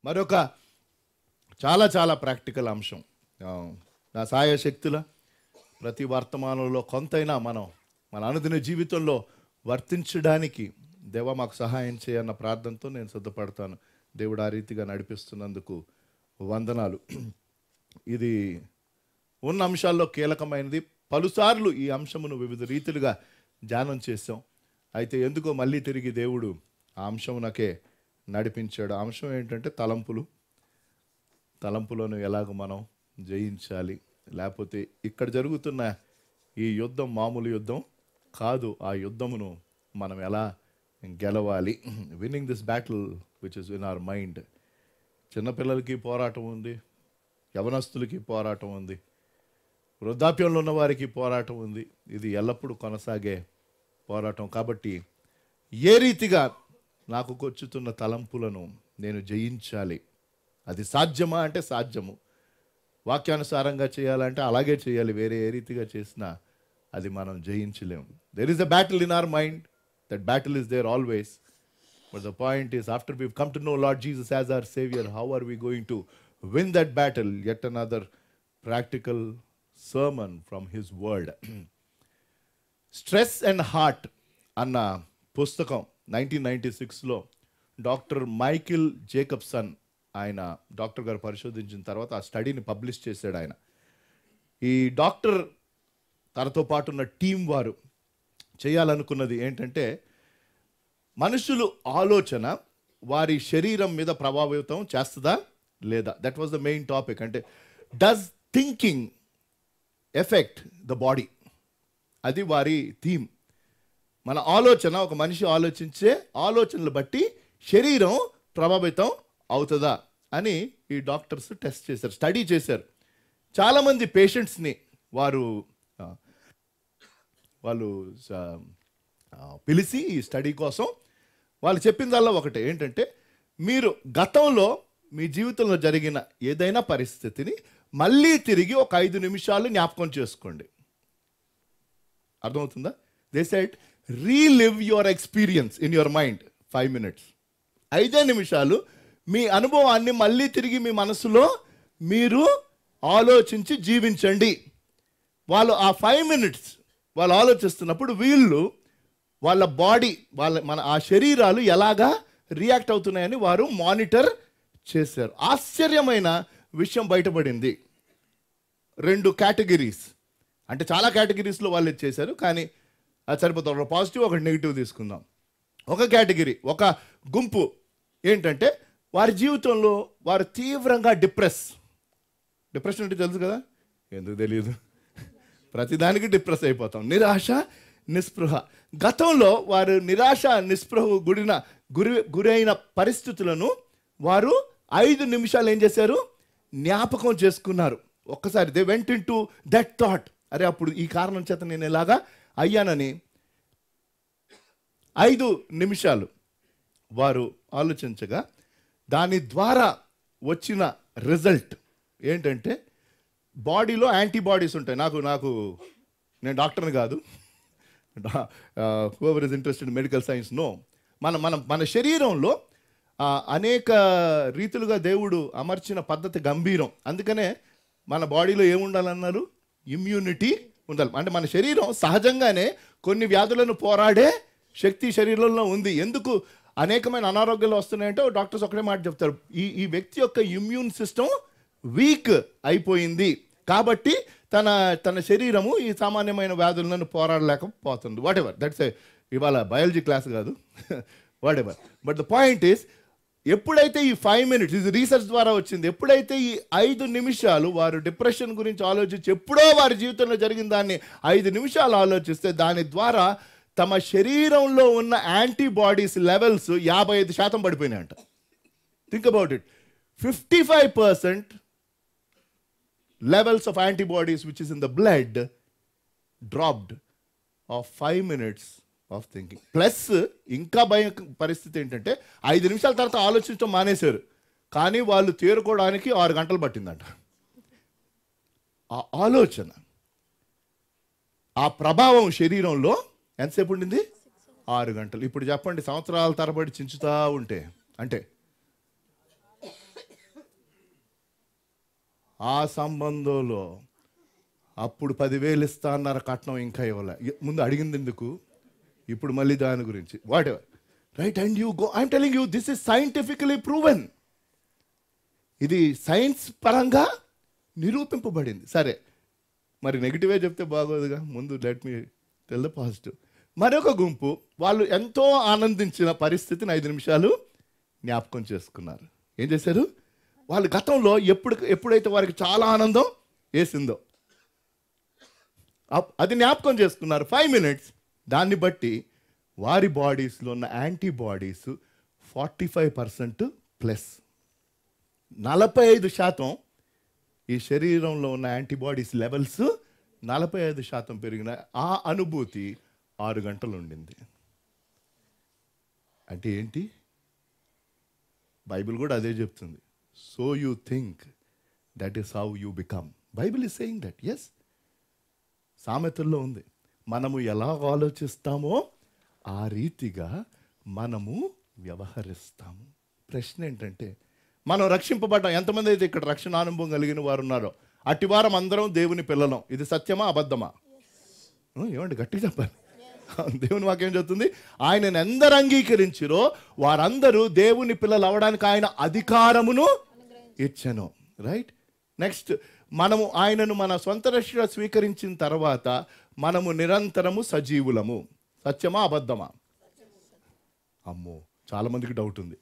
మరొక చాలా చాలా ప్రాక్టికల్ అంశం. నా సాయశక్తుల ప్రతి వర్తమానంలో కొంతైనా మన అనుదిన జీవితంలో వర్తించడానికి దేవా మాకు సహాయం చేయన్న ప్రార్థనతో నేను సిద్ధపడతాను. దేవుడు ఆ రీతిగా నడిపిస్తున్నందుకు వందనాలు. ఇది ఉన్న అంశాల్లో కీలకమైనది. పలుసార్లు ఈ అంశమును వివిధ రీతిలుగా ధ్యానం చేసాం. అయితే ఎందుకో మళ్ళీ తిరిగి దేవుడు ఆ అంశమునకే నడిపించాడు. ఆ అంశం ఏంటంటే తలంపులను ఎలాగ మనం జయించాలి, లేకపోతే ఇక్కడ జరుగుతున్న ఈ యుద్ధం మామూలు యుద్ధం కాదు, ఆ యుద్ధమును మనం ఎలా గెలవాలి. Winnowing this battle which is in our mind. చిన్నపిల్లలకి పోరాటం ఉంది, యవనస్తులకి పోరాటం ఉంది, వృద్ధాప్యంలో ఉన్న వారికి పోరాటం ఉంది. ఇది ఎల్లప్పుడూ కొనసాగే పోరాటం. కాబట్టి ఏ రీతిగా నాకు కొచ్చుతున్న తలంపులను నేను జయించాలి, అది సాధ్యమా అంటే సాధ్యము, వాక్యానుసారంగా చేయాలంటే అలాగే చేయాలి. వేరే ఏ రీతిగా చేసినా అది మనం జయించలేము. There is a battle in our mind. That battle is there always. But the point is, after we've come to know Lord Jesus as our Savior, how are we going to win that battle? Yet another practical sermon from His Word. Stress and heart అన్న పుస్తకం 1996లో doctor Michael జేకబ్సన్, ఆయన doctor గారు పరిశోధించిన తర్వాత ఆ స్టడీని publish చేశాడు ఆయన. ఈ doctor తనతో పాటు ఉన్న టీం వారు చేయాలనుకున్నది ఏంటంటే, మనుషులు ఆలోచన వారి శరీరం మీద ప్రభావితం చేస్తుందా లేదా. That was the main topic. అంటే does thinking effect the body, అది వారి థీమ్. మన ఆలోచన, ఒక మనిషి ఆలోచించే ఆలోచనలు బట్టి శరీరం ప్రభావితం అవుతుందా అని ఈ డాక్టర్స్ టెస్ట్ చేశారు, స్టడీ చేశారు. చాలామంది పేషెంట్స్ని వాళ్ళు పిలిచి ఈ స్టడీ కోసం వాళ్ళు చెప్పిందల్లా ఒకటే, ఏంటంటే మీరు గతంలో మీ జీవితంలో జరిగిన ఏదైనా పరిస్థితిని మళ్ళీ తిరిగి ఒక 5 నిమిషాలు జ్ఞాపకం చేసుకోండి. అర్థమవుతుందా? They said relive your experience in your mind 5 minutes. 5 నిమిషాలు మీ అనుభవాన్ని మళ్ళీ తిరిగి మీ మనసులో మీరు ఆలోచించి జీవించండి. వాళ్ళు ఆ 5 minutes వాళ్ళు ఆలోచిస్తున్నప్పుడు వాళ్ళ బాడీ, ఆ శరీరాలు ఎలాగా రియాక్ట్ అవుతున్నాయని వారు మానిటర్ చేశారు. ఆశ్చర్యమైన విషయం బయటపడింది. 2 కేటగిరీస్, అంటే చాలా కేటగిరీస్లో వాళ్ళు చేశారు, కానీ అది సరిపోతుంది. ఒక పాజిటివ్, ఒకటి నెగిటివ్ తీసుకుందాం. ఒక కేటగిరీ, ఒక గుంపు ఏంటంటే వారి జీవితంలో వారు తీవ్రంగా డిప్రెషన్ అంటే తెలుసు కదా, ఎందుకు తెలియదు, ప్రతిదానికి డిప్రెస్ అయిపోతాం. నిరాశ, నిస్పృహ. గతంలో వారు నిరాశ, నిస్పృహ గురైన పరిస్థితులను వారు 5 నిమిషాలు ఏం చేశారు, జ్ఞాపకం చేసుకున్నారు. ఒక్కసారి they went in to that thought, అరే అప్పుడు ఈ కారణం చేత నేను ఎలాగా అయ్యానని 5 నిమిషాలు వారు ఆలోచించగా దాని ద్వారా వచ్చిన రిజల్ట్ ఏంటంటే బాడీలో యాంటీబాడీస్ ఉంటాయి. నేను డాక్టర్ని కాదు, whoever is interested in medical science know, మన శరీరంలో అనేక రీతులుగా దేవుడు అమర్చిన పద్ధతి గంభీరం. అందుకనే మన బాడీలో ఏముండాలన్నారు, ఇమ్యూనిటీ ఉండాలి. అంటే మన శరీరం సహజంగానే కొన్ని వ్యాధులను పోరాడే శక్తి శరీరంలో ఉంది. ఎందుకు అనేకమైన అనారోగ్యాలు వస్తున్నాయంటే డాక్టర్స్ ఒకటే మాట చెప్తారు, ఈ వ్యక్తి యొక్క ఇమ్యూన్ సిస్టమ్ వీక్ అయిపోయింది కాబట్టి తన శరీరము ఈ సామాన్యమైన వ్యాధులను పోరాడలేకపోతుంది. వాట్ ఎవర్, దట్స్ ఇవాళ బయాలజీ క్లాస్ కాదు, what ever. But the point is, ఎప్పుడైతే ఈ 5 minutes, ఇది రీసెర్చ్ ద్వారా వచ్చింది, ఎప్పుడైతే ఈ 5 నిమిషాలు వారు డిప్రెషన్ గురించి ఆలోచించి ఎప్పుడో వారి జీవితంలో జరిగిన దాన్ని 5 నిమిషాలు ఆలోచిస్తే దాని ద్వారా తమ శరీరంలో ఉన్న యాంటీబాడీస్ లెవెల్స్ 55% పడిపోయినాయంట. Think about it. 55% levels of antibodies which is in the blood dropped of 5 minutes of thinking. Plus ఇంకా భయం పరిస్థితి ఏంటంటే 5 నిమిషాల తర్వాత ఆలోచించడం మానేశారు, కానీ వాళ్ళు తేరుకోవడానికి 6 గంటలు పట్టిందంట. ఆ ఆలోచన, ఆ ప్రభావం శరీరంలో ఎంతసేపు ఉండింది, 6 గంటలు. ఇప్పుడు చెప్పండి, సంవత్సరాల తరబడి చించుతా ఉంటే, అంటే ఆ సంబంధంలో అప్పుడు 10,000 ఇస్తా అన్నారు, కట్నం ఇంకా ఇవ్వలే. ముందు అడిగింది ఎందుకు, ఇప్పుడు మళ్ళీ దాని గురించి what ever, right? And you go, I'm telling you, this is scientifically proven. ఇది సైన్స్ పరంగా నిరూపింపబడింది. సరే, మరి నెగిటివే చెప్తే బాగోదుగా, ముందు let me tell the positive. మరొక గుంపు వాళ్ళు ఎంతో ఆనందించిన పరిస్థితిని 5 నిమిషాలు జ్ఞాపకం చేసుకున్నారు. ఏం చేశారు? వాళ్ళు గతంలో ఎప్పుడైతే వారికి చాలా ఆనందం వేసిందో అది జ్ఞాపకం చేసుకున్నారు 5 minutes. దాన్ని బట్టి వారి బాడీస్లో ఉన్న యాంటీబాడీస్ 45% ప్లస్, 45% ఈ శరీరంలో ఉన్న యాంటీబాడీస్ లెవెల్స్ 45% పెరిగిన ఆ అనుభూతి 6 గంటలు ఉండింది. అంటే ఏంటి? బైబిల్ కూడా అదే చెప్తుంది. So you think, that is how you become. Bible is saying that. Yes, సామెతల్లో ఉంది, మనము ఎలా ఆలోచిస్తామో ఆ రీతిగా మనము వ్యవహరిస్తాము. ప్రశ్న ఏంటంటే, మనం రక్షింపబడ్డాం. ఎంతమంది అయితే ఇక్కడ రక్షణ అనుభవం కలిగిన వారు ఉన్నారో అటివారం అందరం దేవుని పిల్లలం. ఇది సత్యమా అబద్ధమా? ఏమండి గట్టిగా చెప్పాలి. దేవుని వాక్యం చెప్తుంది, ఆయనను ఎందరు అంగీకరించిరో వారందరూ దేవుని పిల్లలు అవడానికి ఆయన అధికారమును ఇచ్చెను. రైట్? నెక్స్ట్, మనము ఆయనను మన సొంత రక్షగా స్వీకరించిన తర్వాత మనము నిరంతరము సజీవులము. సత్యమా అబద్ధమా? అమ్మో, చాలామందికి డౌట్ ఉంది.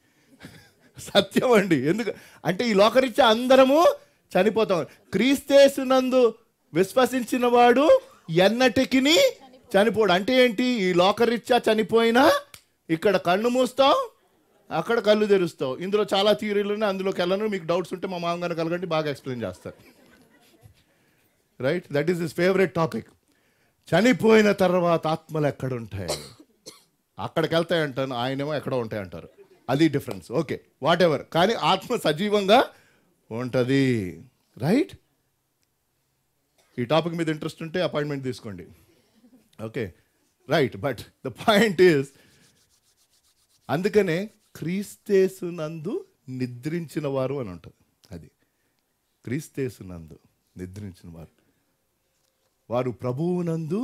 సత్యం అండి. ఎందుకు అంటే ఈ లోకరీత్యా అందరము చనిపోతాం. క్రీస్తేసునందు విశ్వసించిన వాడు ఎన్నటికిని చనిపోడు. అంటే ఏంటి? ఈ లోకరీత్యా చనిపోయినా ఇక్కడ కళ్ళు మూస్తావు, అక్కడ కళ్ళు తెరుస్తావు. ఇందులో చాలా థియరీలు ఉన్నాయి, అందులోకి వెళ్ళను. మీకు డౌట్స్ ఉంటే మా మామగారు కలగండి, బాగా ఎక్స్ప్లెయిన్ చేస్తారు. Right? That is his favourite topic. చనిపోయిన తర్వాత ఆత్మలు ఎక్కడ ఉంటాయి? అక్కడికి వెళ్తాయంటాను, ఆయనేమో ఎక్కడో ఉంటాయంటారు. అది డిఫరెన్స్. Okay, what ever. కానీ ఆత్మ సజీవంగా ఉంటుంది. రైట్? ఈ టాపిక్ మీద ఇంట్రెస్ట్ ఉంటే అపాయింట్మెంట్ తీసుకోండి. Okay, right. But the point is, అందుకనే క్రీస్తేసునందు నిద్రించిన వారు అని ఉంటుంది. అది క్రీస్తేసునందు నిద్రించిన వారు, వారు ప్రభువునందు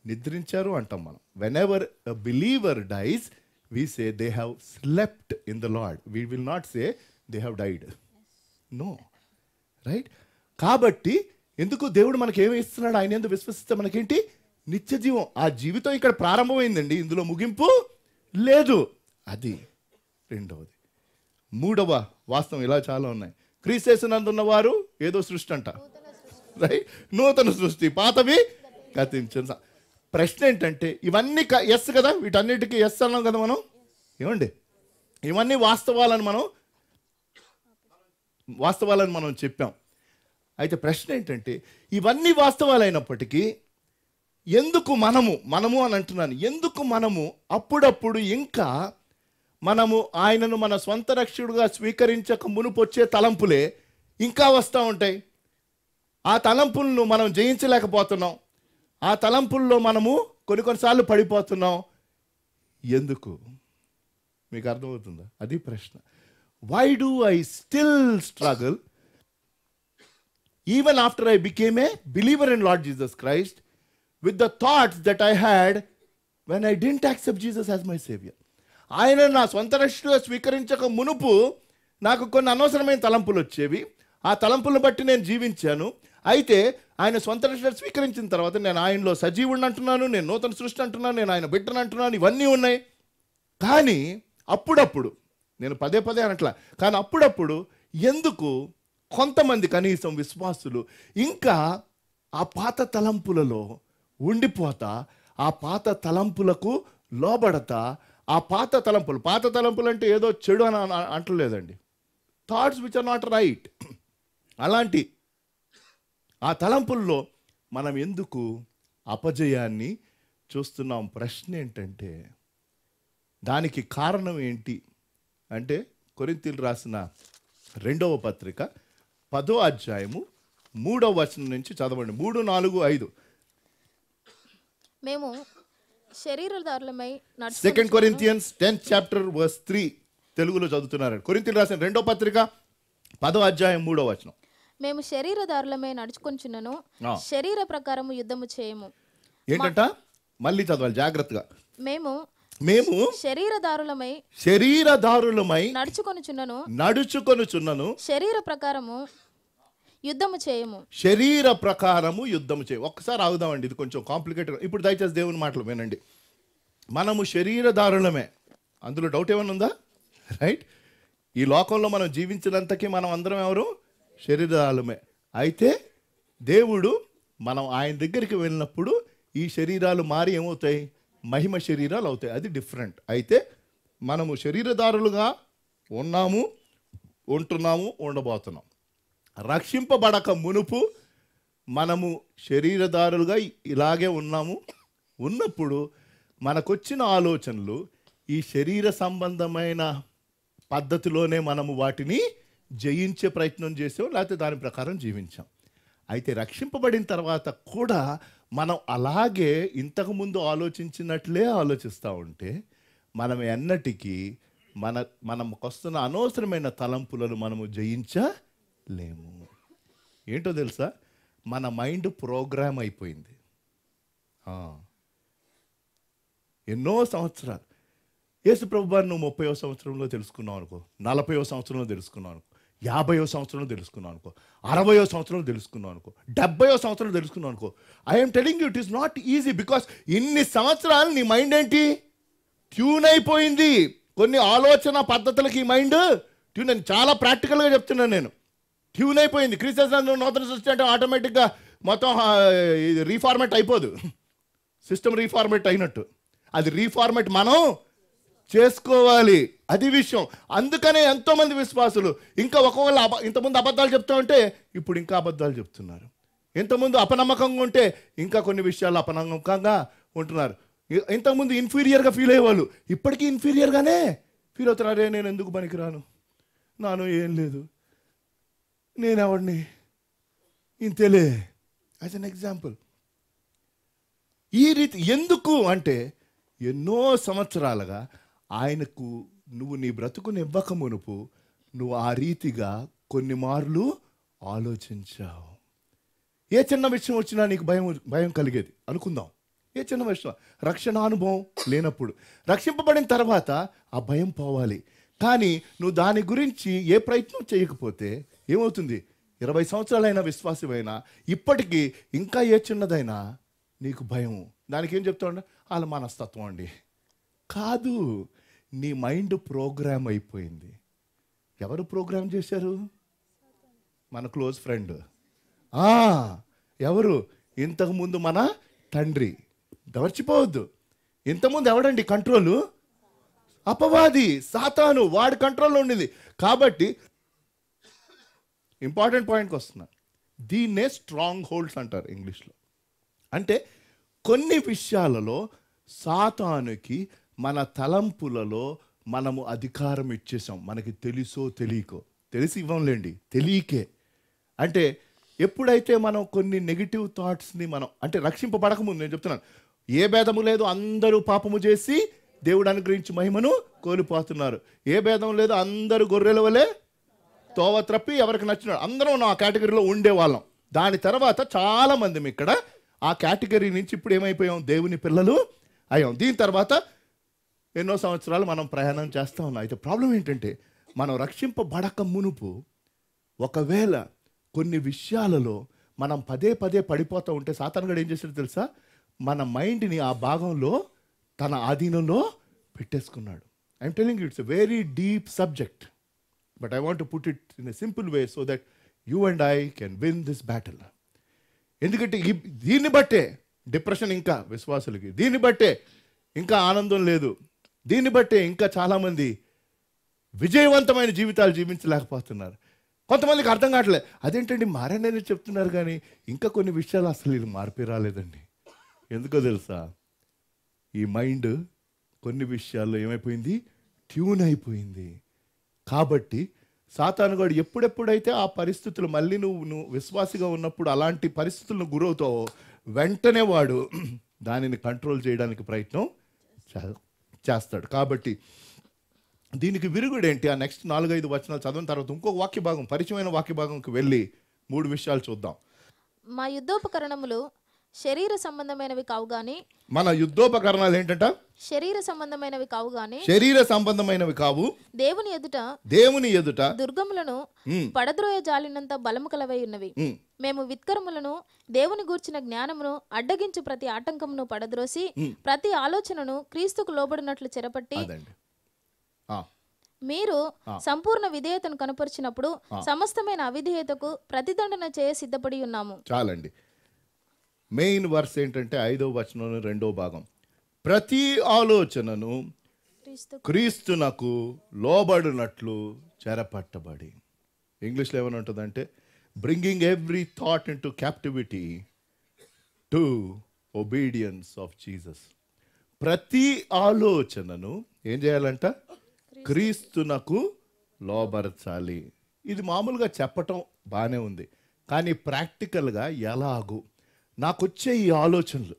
నిద్రించారు అంటాం మనం. Whenever a believer dies, we say they have slept in the Lord. We will not say they have died. No. Right? కాబట్టి ఎందుకు దేవుడు మనకి ఏమి ఇస్తున్నాడు? ఆయన ఎందుకు విశ్వసిస్తే మనకేంటి? నిత్య జీవం. ఆ జీవితం ఇక్కడ ప్రారంభమైందండి, ఇందులో ముగింపు లేదు. అది రెండవది. మూడవ వాస్తవం ఇలా చాలా ఉన్నాయి. క్రీస్తేసునందున్న వారు ఏదో సృష్టి అంట. రైట్? నూతన సృష్టి, పాతవి గతించిన. ప్రశ్న ఏంటంటే, ఇవన్నీ ఎస్ కదా, వీటన్నిటికీ ఎస్ అన్నాం కదా మనం. ఏమండి? ఇవన్నీ వాస్తవాలని మనం చెప్పాం. అయితే ప్రశ్న ఏంటంటే, ఇవన్నీ వాస్తవాలైనప్పటికీ ఎందుకు మనము అని అంటున్నాను, ఎందుకు మనము అప్పుడప్పుడు ఇంకా మనము ఆయనను మన స్వంత రక్షకుడుగా స్వీకరించక మునుపు వచ్చే తలంపులే ఇంకా వస్తూ ఉంటాయి. ఆ తలంపులను మనం జయించలేకపోతున్నాం. ఆ తలంపుల్లో మనము కొన్నిసార్లు పడిపోతున్నాం. ఎందుకు? మీకు అర్థమవుతుందా? అది ప్రశ్న. Why do I still struggle even after I became a believer in Lord Jesus Christ with the thoughts that I had when I didn't accept Jesus as my saviour. ఆయన నా సొంత రక్షకుడిగా స్వీకరించక మునుపు నాకు కొన్ని అనవసరమైన తలంపులు వచ్చేవి. ఆ తలంపులను బట్టి నేను జీవించాను. అయితే ఆయన సొంత రక్షణ స్వీకరించిన తర్వాత నేను ఆయనలో సజీవుడిని అంటున్నాను, నేను నూతన సృష్టి అంటున్నాను, నేను ఆయన బిడ్డను అంటున్నాను, ఇవన్నీ ఉన్నాయి. కానీ అప్పుడప్పుడు, నేను పదే అనట్లా, కానీ అప్పుడప్పుడు ఎందుకు కొంతమంది కనీసం విశ్వాసులు ఇంకా ఆ పాత తలంపులలో ఉండిపోతా, ఆ పాత తలంపులకు లోబడతా, ఆ పాత తలంపులు అంటే ఏదో చెడు అని అంటలేదండి. Thoughts which are not right. అలాంటి ఆ తలంపుల్లో మనం ఎందుకు అపజయాన్ని చూస్తున్నాం? ప్రశ్న ఏంటంటే, దానికి కారణం ఏంటి అంటే, కొరింథీయులకు రాసిన 2వ పత్రిక 10వ అధ్యాయము 3వ వచనం నుంచి చదవండి. 3, 4, 5. మేము శరీరధారులమై 2 Corinthians 10th chapter verse 3 తెలుగులో చదువుతున్నారు. కొరింథీయులకు రాసిన 2వ పత్రిక 10వ అధ్యాయం 3వ వచనం. మేము శరీరదారులమై నడుచుకొంచున్నను, ఆ. శరీర ప్రకారము యుద్ధము చేయము. ఏంటంట? మళ్ళీ చదవాలి జాగ్రత్తగా. మేము మేము శరీరదారులమై నడుచుకొనుచున్నను, శరీర ప్రకారము యుద్ధము చేయము. శరీర ప్రకారము యుద్ధము చేయ. ఒక్కసారి ఆగుదామండి, ఇది కొంచెం కాంప్లికేటెడ్. ఇప్పుడు దయచేసి దేవుని మాటలు వినండి. మనము శరీరదారులమే, అందులో డౌట్ ఏమైనా ఉందా? రైట్. ఈ లోకంలో మనం జీవించినంతకీ మనం అందరం ఎవరు? శరీరదారులమే. అయితే దేవుడు మనం ఆయన దగ్గరికి వెళ్ళినప్పుడు ఈ శరీరాలు మారి ఏమవుతాయి? మహిమ శరీరాలు అవుతాయి. అది డిఫరెంట్. అయితే మనము శరీరదారులుగా ఉన్నాము, ఉంటున్నాము, ఉండబోతున్నాం. రక్షింపబడక మునుపు మనము శరీరదారులుగా ఇలాగే ఉన్నాము. ఉన్నప్పుడు మనకొచ్చిన ఆలోచనలు ఈ శరీర సంబంధమైన పద్ధతిలోనే మనము వాటిని జయించే ప్రయత్నం చేసాం, లేకపోతే దాని ప్రకారం జీవించాం. అయితే రక్షింపబడిన తర్వాత కూడా మనం అలాగే ఇంతకుముందు ఆలోచించినట్లే ఆలోచిస్తూ ఉంటే మనం ఎన్నటికీ మనకు వస్తున్న అనవసరమైన తలంపులను మనము జయించలేము. ఏంటో తెలుసా? మన మైండ్ ప్రోగ్రామ్ అయిపోయింది. ఎన్నో సంవత్సరాలు యేసు ప్రభువారిని నువ్వు 30వ సంవత్సరంలో తెలుసుకున్నావు అనుకో, 40వ సంవత్సరంలో తెలుసుకున్నావు అనుకో, 50వ సంవత్సరంలో తెలుసుకున్నావు అనుకో, 60వ సంవత్సరంలో తెలుసుకున్నావు అనుకో, 70వ సంవత్సరంలో తెలుసుకున్నావు అనుకో. I'm telling you it is not easy. Because ఇన్ని సంవత్సరాలు నీ మైండ్ ఏంటి? ట్యూన్ అయిపోయింది. కొన్ని ఆలోచన పద్ధతులకి ఈ మైండ్ ట్యూన్ అని, చాలా ప్రాక్టికల్గా చెప్తున్నాను నేను. ట్యూన్ అయిపోయింది. క్రీస్తు నూతన సృష్టి అంటే ఆటోమేటిక్గా మొత్తం రీఫార్మేట్ అయిపోదు. సిస్టమ్ రీఫార్మేట్ అయినట్టు అది రీఫార్మేట్ మనం చేసుకోవాలి. అది విషయం. అందుకనే ఎంతోమంది విశ్వాసులు ఇంకా ఒకవేళ ఇంతకుముందు అబద్ధాలు చెప్తూ ఉంటే ఇప్పుడు ఇంకా అబద్ధాలు చెప్తున్నారు. ఇంతకుముందు అపనమ్మకంగా ఉంటే ఇంకా కొన్ని విషయాలు అపనమ్మకంగా ఉంటున్నారు. ఇంతకుముందు ఇన్ఫీరియర్గా ఫీల్ అయ్యేవాళ్ళు ఇప్పటికీ ఇన్ఫీరియర్గానే ఫీల్ అవుతున్నారు. అరే నేను ఎందుకు పనికిరాను, నాను ఏం లేదు, నేనెవడిని, ఇంతేలే. As an example. ఈ రీతి ఎందుకు అంటే ఎన్నో సంవత్సరాలుగా ఆయనకు నువ్వు నీ బ్రతుకుని ఇవ్వక మునుపు నువ్వు ఆ రీతిగా కొన్ని మార్లు ఆలోచించావు. ఏ చిన్న విషయం వచ్చినా నీకు భయం కలిగేది అనుకుందాం. ఏ చిన్న విషయం, రక్షణ అనుభవం లేనప్పుడు. రక్షింపబడిన తర్వాత ఆ భయం పోవాలి. కానీ నువ్వు దాని గురించి ఏ ప్రయత్నం చేయకపోతే ఏమవుతుంది? 20 సంవత్సరాలైన విశ్వాసమైనా ఇప్పటికీ ఇంకా ఏ చిన్నదైనా నీకు భయం. దానికి ఏం చెప్తా ఉండ? వాళ్ళ మనస్తత్వం అండి. కాదు, నీ మైండ్ ప్రోగ్రామ్ అయిపోయింది. ఎవరు ప్రోగ్రామ్ చేశారు? మన క్లోజ్ ఫ్రెండ్. ఎవరు? ఇంతకుముందు మన తండ్రి. మర్చిపోవద్దు. ఇంతకుముందు ఎవడండి కంట్రోలు? అపవాది, సాతాను. వాడి కంట్రోల్లో ఉండింది. కాబట్టి ఇంపార్టెంట్ పాయింట్కి వస్తున్నా. దీన్నే స్ట్రాంగ్ హోల్డ్స్ అంటారు ఇంగ్లీష్లో. అంటే కొన్ని విషయాలలో సాతానుకి మన తలంపులలో మనము అధికారం ఇచ్చేసాం. మనకి తెలుసో తెలియకో. తెలిసి ఇవ్వంలేండి, తెలియకే. అంటే ఎప్పుడైతే మనం కొన్ని నెగిటివ్ థాట్స్ని మనం అంటే రక్షింపబడకముందు నేను చెప్తున్నాను, ఏ భేదము లేదు, అందరూ పాపము చేసి దేవుడు అనుగ్రహించి మహిమను కోల్పోతున్నారు. ఏ భేదం లేదు, అందరూ గొర్రెల వలె తోవ త్రప్పి ఎవరికి నచ్చినాడు. అందరం ఆ కేటగిరీలో ఉండేవాళ్ళం. దాని తర్వాత చాలామంది ఇక్కడ ఆ కేటగిరీ నుంచి ఇప్పుడు ఏమైపోయాం? దేవుని పిల్లలు అయ్యాం. దీని తర్వాత ఎన్నో సంవత్సరాలు మనం ప్రయాణం చేస్తూ ఉన్నాం. అయితే ప్రాబ్లం ఏంటంటే మనం రక్షింపబడక మునుపు ఒకవేళ కొన్ని విషయాలలో మనం పదే పదే పడిపోతూ ఉంటే సాతానుగాడు ఏం చేశాడో తెలుసా? మన మైండ్ని ఆ భాగంలో తన ఆధీనంలో పెట్టేసుకున్నాడు. I'm telling you it's a very deep subject, but I want to put it in a simple way so that you and I can win this battle. ఎందుకంటే దీన్ని బట్టే డిప్రెషన్ ఇంకా విశ్వాసులకి, దీన్ని బట్టే ఇంకా ఆనందం లేదు, దీన్ని బట్టే ఇంకా చాలామంది విజయవంతమైన జీవితాలు జీవించలేకపోతున్నారు. కొంతమందికి అర్థం కావట్లేదు. అదేంటండి మారని చెప్తున్నారు కానీ ఇంకా కొన్ని విషయాలు అసలు ఇది మార్పే రాలేదండి. ఎందుకో తెలుసా? ఈ మైండ్ కొన్ని విషయాల్లో ఏమైపోయింది? ట్యూన్ అయిపోయింది. కాబట్టి సాతానుగాడు ఎప్పుడెప్పుడైతే ఆ పరిస్థితులు మళ్ళీ నువ్వు విశ్వాసిగా ఉన్నప్పుడు అలాంటి పరిస్థితులను గురవుతావో వెంటనే వాడు దానిని కంట్రోల్ చేయడానికి ప్రయత్నం చేస్తాడు. కాబట్టి దీనికి విరుగుడు ఏంటి? ఆ నెక్స్ట్ 4-5 వచనాలు చదివిన తర్వాత ఇంకొక వాక్య భాగం, పరిచయమైన వాక్య భాగంకి వెళ్ళి 3 విషయాలు చూద్దాం. మా యుద్ధోపకరణములు శరీర సంబంధమైనవి కావు గాని మన యుద్ధోపకరణాలు ఏంటంట? శరీర సంబంధమైనవి కావు గాని శరీర సంబంధమైనవి కావు, దేవుని ఎదుట దుర్గములను పడద్రోయ జాలినంత బలము కలవై ఉన్నవి. మేము విత్కరములను దేవుని గూర్చిన జ్ఞానమును అడ్డగించు ప్రతి ఆటంకమును పడద్రోసి ప్రతి ఆలోచనను క్రీస్తుకు లోబడినట్లు చెరపట్టి మీరు సంపూర్ణ విధేయతను కనపరిచినప్పుడు సమస్తమైన అవిధేయతకు ప్రతిదండన చేయ సిద్ధపడి ఉన్నాము. చాలండి. మెయిన్ వర్స్ ఏంటంటే 5వ వచనం 2వ భాగం, ప్రతి ఆలోచనను క్రీస్తునకు లోబడినట్లు చెరపట్టబడి. ఇంగ్లీష్లో ఏమని ఉంటుందంటే bringing every thought in to captivity to obedience of Jesus. ప్రతి ఆలోచనను ఏం చేయాలంట? క్రీస్తునకు లోబరచాలి. ఇది మామూలుగా చెప్పటం బాగానే ఉంది, కానీ ప్రాక్టికల్గా ఎలాగూ నాకొచ్చే ఈ ఆలోచనలు,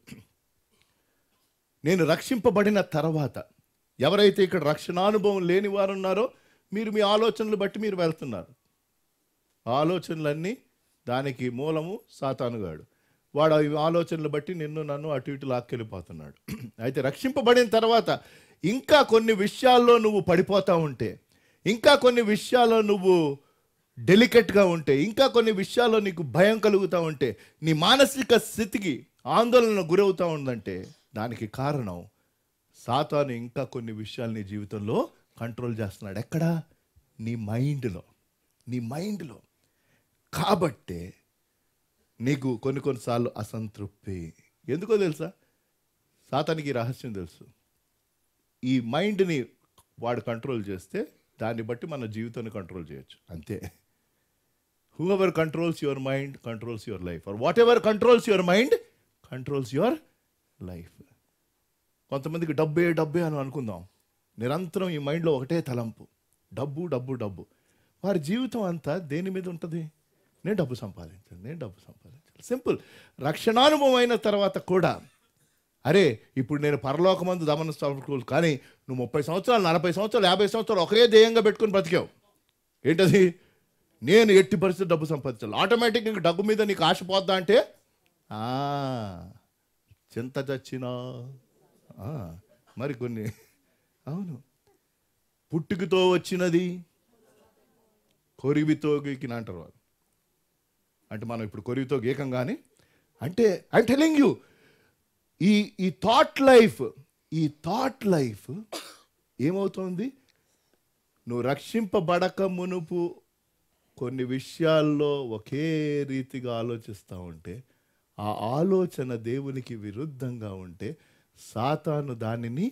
నేను రక్షింపబడిన తర్వాత, ఎవరైతే ఇక్కడ రక్షణానుభవం లేని వారు ఉన్నారో మీరు మీ ఆలోచనలు బట్టి మీరు వెళ్తున్నారు. ఆలోచనలన్నీ దానికి మూలము సాతానుగాడు. వాడు ఈ ఆలోచనలు బట్టి నిన్ను నన్ను అటు ఇటు లాక్కెళ్ళిపోతున్నాడు. అయితే రక్షింపబడిన తర్వాత ఇంకా కొన్ని విషయాల్లో నువ్వు పడిపోతూ ఉంటే, ఇంకా కొన్ని విషయాల్లో నువ్వు డెలికేట్గా ఉంటే, ఇంకా కొన్ని విషయాల్లో నీకు భయం కలుగుతూ ఉంటే, నీ మానసిక స్థితికి ఆందోళన గురవుతూ ఉందంటే దానికి కారణం సాతాను ఇంకా కొన్ని విషయాలు నీ జీవితంలో కంట్రోల్ చేస్తున్నాడు. ఎక్కడ? నీ మైండ్లో. కాబట్టే నీకు కొన్నిసార్లు అసంతృప్తి. ఎందుకో తెలుసా? సాతానికి రహస్యం తెలుసు. ఈ మైండ్ని వాడు కంట్రోల్ చేస్తే దాన్ని బట్టి మన జీవితాన్ని కంట్రోల్ చేయొచ్చు, అంతే. Whoever controls your mind controls your life, or whatever controls your mind controls your life. కొంతమందికి డబ్బే అని అనుకుందాం. నిరంతరం ఈ మైండ్లో ఒకటే తలంపు, డబ్బు. వారి జీవితం అంతా దేని మీద ఉంటుంది? నేను డబ్బు సంపాదించాలి. సింపుల్. రక్షణానుభవం అయిన తర్వాత కూడా, అరే ఇప్పుడు నేను పరలోకమందు దమనస్తాను, కానీ నువ్వు 30 సంవత్సరాలు 40 సంవత్సరాలు 50 సంవత్సరాలు ఒకే ధ్యేయంగా పెట్టుకుని బ్రతికావు. ఏంటది? నేను ఎట్టి పరిస్థితి డబ్బు సంపాదించాలి. ఆటోమేటిక్గా నీకు డబ్బు మీద నీకు ఆశ పోద్దా అంటే చింత చచ్చినా మరి కొన్ని. అవును, పుట్టుకతో వచ్చినది కొరివితో గీకిన అంటారు వాళ్ళు. అంటే మనం ఇప్పుడు కొరివితో గీకం కానీ, అంటే ఐ టెలింగ్ యూ, ఈ థాట్ లైఫ్ ఏమవుతుంది? నువ్వు రక్షింపబడక మునుపు కొన్ని విషయాల్లో ఒకే రీతిగా ఆలోచిస్తూ ఉంటే, ఆ ఆలోచన దేవునికి విరుద్ధంగా ఉంటే సాతాను దానిని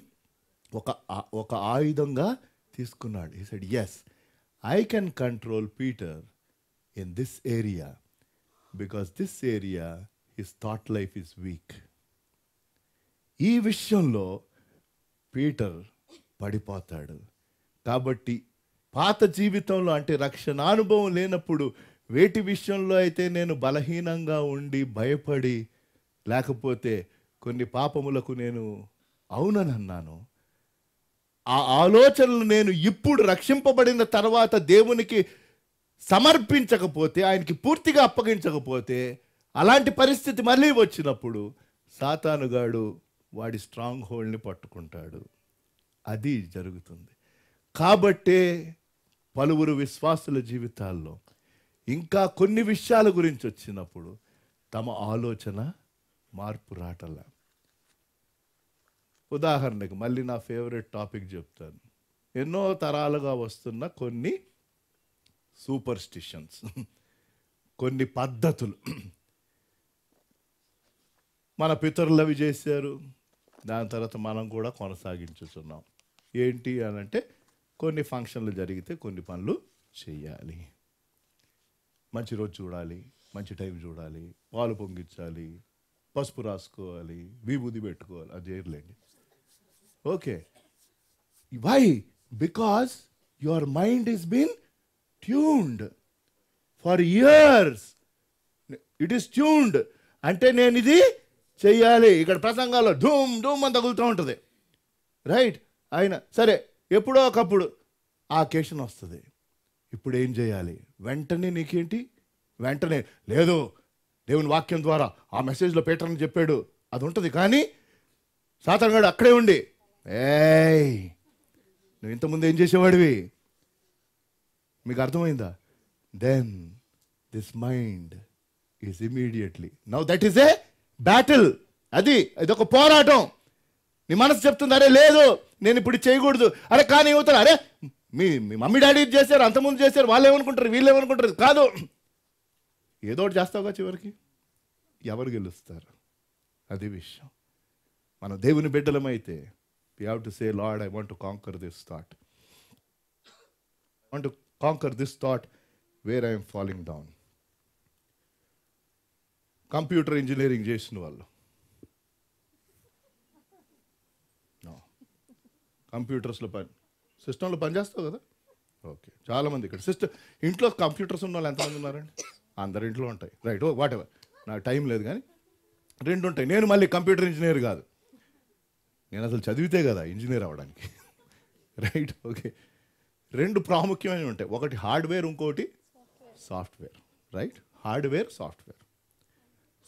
ఒక ఆయుధంగా తీసుకున్నాడు. He said yes, I can control Peter in this area because this area his thought life is weak. ఈ విషయంలో పీటర్ పడిపోతాడు. కాబట్టి పాత జీవితంలో, అంటే రక్షణానుభవం లేనప్పుడు, వేటి విషయంలో అయితే నేను బలహీనంగా ఉండి భయపడి, లేకపోతే కొన్ని పాపములకు నేను అవునని అన్నాను, ఆ ఆలోచనలు నేను ఇప్పుడు రక్షింపబడిన తర్వాత దేవునికి సమర్పించకపోతే, ఆయనకి పూర్తిగా అప్పగించకపోతే, అలాంటి పరిస్థితి మళ్ళీ వచ్చినప్పుడు సాతానుగాడు వాడి స్ట్రాంగ్ హోల్డ్ని పట్టుకుంటాడు. అది జరుగుతుంది. కాబట్టే పలువురు విశ్వాసుల జీవితాల్లో ఇంకా కొన్ని విషయాల గురించి వచ్చినప్పుడు తమ ఆలోచన మార్పు రాటలా. ఉదాహరణకు మళ్ళీ నా ఫేవరెట్ టాపిక్ చెప్తాను. ఎన్నో తరాలుగా వస్తున్న కొన్ని సూపర్స్టిషన్స్, కొన్ని పద్ధతులు. మన పితరులు అవి చేశారు, దాని తర్వాత మనం కూడా కొనసాగించుతున్నాం. ఏంటి అని అంటే, కొన్ని ఫంక్షన్లు జరిగితే కొన్ని పనులు చేయాలి. మంచి రోజు చూడాలి, మంచి టైం చూడాలి, పాలు పొంగించాలి, పసుపు రాసుకోవాలి, విభూది పెట్టుకోవాలి. అది చేయలేండి. Okay, why? Because your mind is been tuned for years. It is tuned అంటే నేను ఇది చెయ్యాలి. ఇక్కడ ప్రసంగాల్లో ధూమ్ ధూమ్ అని తగులుతూ ఉంటుంది, రైట్? అయినా సరే, ఎప్పుడో ఒకప్పుడు ఆ అకేషన్ వస్తుంది. ఇప్పుడు ఏం చేయాలి? వెంటనే నీకేంటి? వెంటనే లేదు, దేవుని వాక్యం ద్వారా ఆ మెసేజ్లో పీటర్ అని చెప్పాడు అది ఉంటుంది. కానీ సాతానుగాడు అక్కడే ఉండి, ఏయ్ నువ్వు ఇంతకుముందు ఏం చేసేవాడివి, మీకు అర్థమైందా? Then this mind is immediately now that is a battle. ఇదొక పోరాటం. నీ మనసు చెప్తుంది, అరే లేదు నేను ఇప్పుడు చేయకూడదు, అరే కానీ అవుతారు, అరే మీ మమ్మీ డాడీ చేశారు, అంతకుముందు చేశారు, వాళ్ళు ఏమనుకుంటారు, వీళ్ళు ఏమనుకుంటారు. కాదు, ఏదో ఒకటి చేస్తావుగా, చివరికి ఎవరు గెలుస్తారు? అది విషయం. మనం దేవుని బిడ్డలమైతే we have to say, Lord, I want to conquer this thought. I want to conquer this thought where I am falling down. Computer engineering చేసిన వాళ్ళు, కంప్యూటర్స్లో సిస్టంలో పనిచేస్తావు కదా, ఓకే. చాలామంది ఇక్కడ ఇంట్లో కంప్యూటర్స్ ఉన్న వాళ్ళు ఎంతమంది ఉన్నారండి? అందరి ఇంట్లో ఉంటాయి, రైట్. వాట్ ఎవర్, నాకు టైం లేదు కానీ 2 ఉంటాయి. నేను మళ్ళీ కంప్యూటర్ ఇంజనీర్ కాదు, నేను అసలు చదివితే కదా ఇంజనీర్ అవ్వడానికి, రైట్. ఓకే, 2 ప్రాముఖ్యమైనవి ఉంటాయి, ఒకటి హార్డ్వేర్, ఇంకోటి software, right. Hardware, software.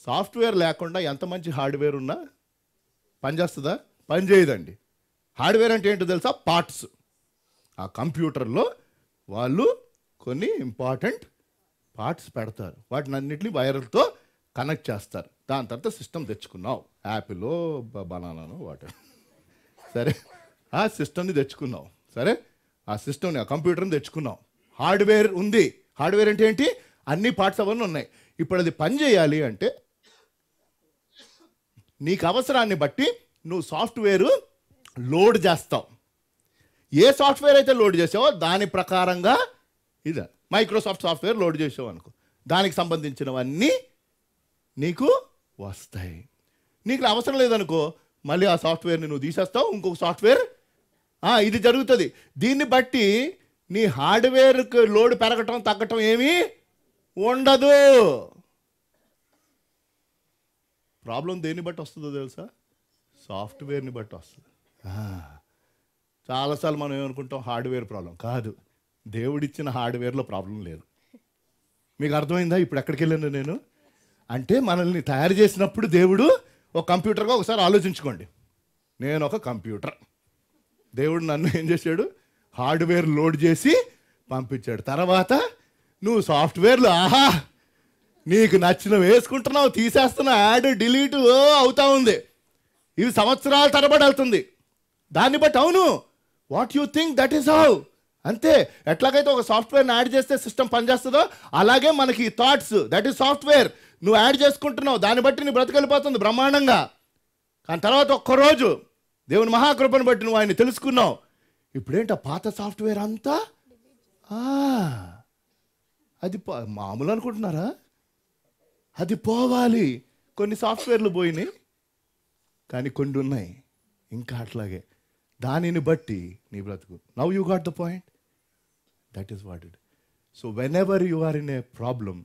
Software లేకుండా ఎంత మంచి హార్డ్వేర్ ఉన్నా పనిచేస్తుందా? పని చేయదండి. హార్డ్వేర్ అంటే ఏంటో తెలుసా? పార్ట్స్. ఆ కంప్యూటర్లో వాళ్ళు కొన్ని ఇంపార్టెంట్ పార్ట్స్ పెడతారు, వాటిని అన్నింటినీ వైర్లతో కనెక్ట్ చేస్తారు. దాని తర్వాత సిస్టమ్ తెచ్చుకున్నావు, యాపిలో బనానాను వాటి, సరే ఆ సిస్టమ్ని తెచ్చుకున్నావు, సరే ఆ సిస్టమ్ని, ఆ కంప్యూటర్ని తెచ్చుకున్నావు. హార్డ్వేర్ ఉంది. హార్డ్వేర్ అంటే ఏంటి? అన్ని పార్ట్స్ అవన్నీ ఉన్నాయి. ఇప్పుడు అది పని చేయాలి అంటే నీకు అవసరాన్ని బట్టి నువ్వు సాఫ్ట్వేర్ లోడ్ చేస్తావు. ఏ సాఫ్ట్వేర్ అయితే లోడ్ చేసావో దాని ప్రకారంగా, ఇదే మైక్రోసాఫ్ట్ సాఫ్ట్వేర్ లోడ్ చేసావు అనుకో, దానికి సంబంధించినవన్నీ నీకు వస్తాయి. నీకు అవసరం లేదనుకో, మళ్ళీ ఆ సాఫ్ట్వేర్ని నువ్వు తీసేస్తావు, ఇంకొక సాఫ్ట్వేర్. ఇది జరుగుతుంది. దీన్ని బట్టి నీ హార్డ్వేర్కి లోడ్ పెరగటం తగ్గటం ఏమీ ఉండదు. ప్రాబ్లం దేన్ని బట్టి వస్తుందో తెలుసా? సాఫ్ట్వేర్ని బట్టి వస్తుంది. చాలాసార్లు మనం ఏమనుకుంటాం, హార్డ్వేర్ ప్రాబ్లం కాదు, దేవుడిచ్చిన హార్డ్వేర్లో ప్రాబ్లం లేదు. మీకు అర్థమైందా ఇప్పుడు ఎక్కడికి వెళ్ళాను నేను? అంటే మనల్ని తయారు చేసినప్పుడు దేవుడు ఒక కంప్యూటర్గా, ఒకసారి ఆలోచించుకోండి, నేను ఒక కంప్యూటర్, దేవుడు నన్ను ఏం చేశాడు? హార్డ్వేర్ లోడ్ చేసి పంపించాడు. తర్వాత నువ్వు సాఫ్ట్వేర్లో నీకు నచ్చిన వేసుకుంటున్నావు, తీసేస్తున్నా, యాడ్ డిలీట్ అవుతా ఉంది. ఇవి సంవత్సరాల తరబడి వెళ్తుంది. దాన్ని బట్టి అవును, what you think that is how. అంతే. ఎట్లాగైతే ఒక సాఫ్ట్వేర్ని యాడ్ చేస్తే సిస్టమ్ పనిచేస్తుందో, అలాగే మనకి థాట్స్, దట్ ఈస్ సాఫ్ట్వేర్. నువ్వు యాడ్ చేసుకుంటున్నావు, దాన్ని బట్టి నీ బ్రతకెళ్ళిపోతుంది బ్రహ్మాండంగా. కానీ తర్వాత ఒక్కరోజు దేవుని మహాకృపను బట్టి నువ్వు ఆయన తెలుసుకున్నావు. ఇప్పుడేంటి ఆ పాత సాఫ్ట్వేర్ అంతా అది మామూలు అనుకుంటున్నారా? అది పోవాలి. కొన్ని సాఫ్ట్వేర్లు పోయినాయి, కానీ కొన్ని ఉన్నాయి ఇంకా అట్లాగే. దానిని బట్టి నీ బ్రతుకు. Now you got the point. That is what it. So whenever you are in a problem,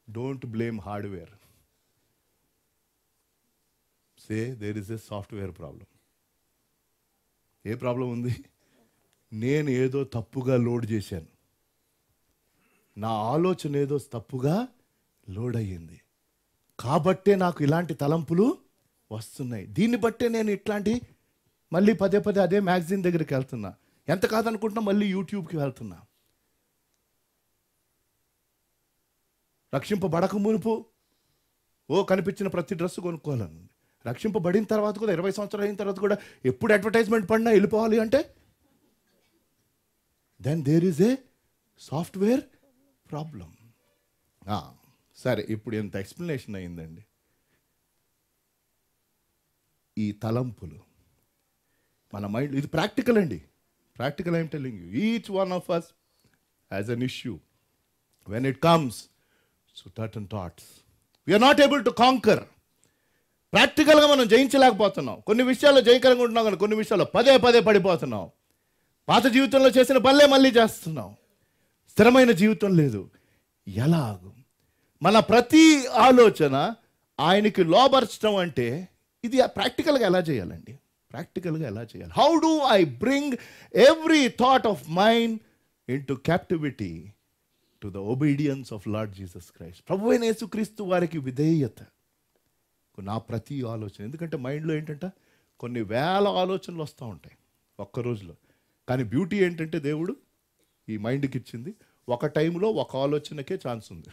don't blame hardware. Say there is a software problem. ఏ ప్రాబ్లం ఉంది? నేను ఏదో తప్పుగా లోడ్ చేశాను, నా ఆలోచన ఏదో తప్పుగా లోడ్ అయ్యింది, కాబట్టే నాకు ఇలాంటి తలంపులు వస్తున్నాయి. దీన్ని బట్టే నేను ఇట్లాంటి మళ్ళీ పదే పదే అదే మ్యాగజైన్ దగ్గరికి వెళ్తున్నా, ఎంత కాదనుకుంటున్నా మళ్ళీ యూట్యూబ్కి వెళ్తున్నా. రక్షింపబడక మునుపు కనిపించిన ప్రతి డ్రెస్ కొనుక్కోవాలని, రక్షింపబడిన తర్వాత కూడా 20 సంవత్సరాలు అయిన తర్వాత కూడా ఎప్పుడు అడ్వర్టైజ్మెంట్ పడినా వెళ్ళిపోవాలి అంటే, then there is a software problem. సరే, ఇప్పుడు ఎంత ఎక్స్ప్లెనేషన్ అయిందండి. ఈ తలంపులు మన మైండ్, ఇది ప్రాక్టికల్ అండి. Practical I'm telling you, each one of us has an issue when it comes to certain thoughts. We're not able to conquer. ప్రాక్టికల్గా మనం జయించలేకపోతున్నాం. కొన్ని విషయాల్లో జయకరంగా ఉంటున్నాం, కానీ కొన్ని విషయాల్లో పదే పదే పడిపోతున్నాం. పాత జీవితంలో చేసిన పనులే మళ్ళీ చేస్తున్నాం. స్థిరమైన జీవితం లేదు. ఎలాగూ మన ప్రతి ఆలోచన ఆయనకి లోబర్చడం అంటే, ఇది ప్రాక్టికల్గా ఎలా చేయాలండి? ప్రాక్టికల్గా ఎలా చేయాలి? How do I bring every thought of mind in to captivity to the obedience of lord Jesus Christ. ప్రభువైన యేసుక్రీస్తు వారికి విధేయత. నా ప్రతి ఆలోచన, ఎందుకంటే మైండ్లో ఏంటంటే కొన్ని వేల ఆలోచనలు వస్తూ ఉంటాయి ఒక్క రోజులో. కానీ బ్యూటీ ఏంటంటే దేవుడు ఈ మైండ్కి ఇచ్చింది ఒక టైంలో ఒక ఆలోచనకే ఛాన్స్ ఉంది.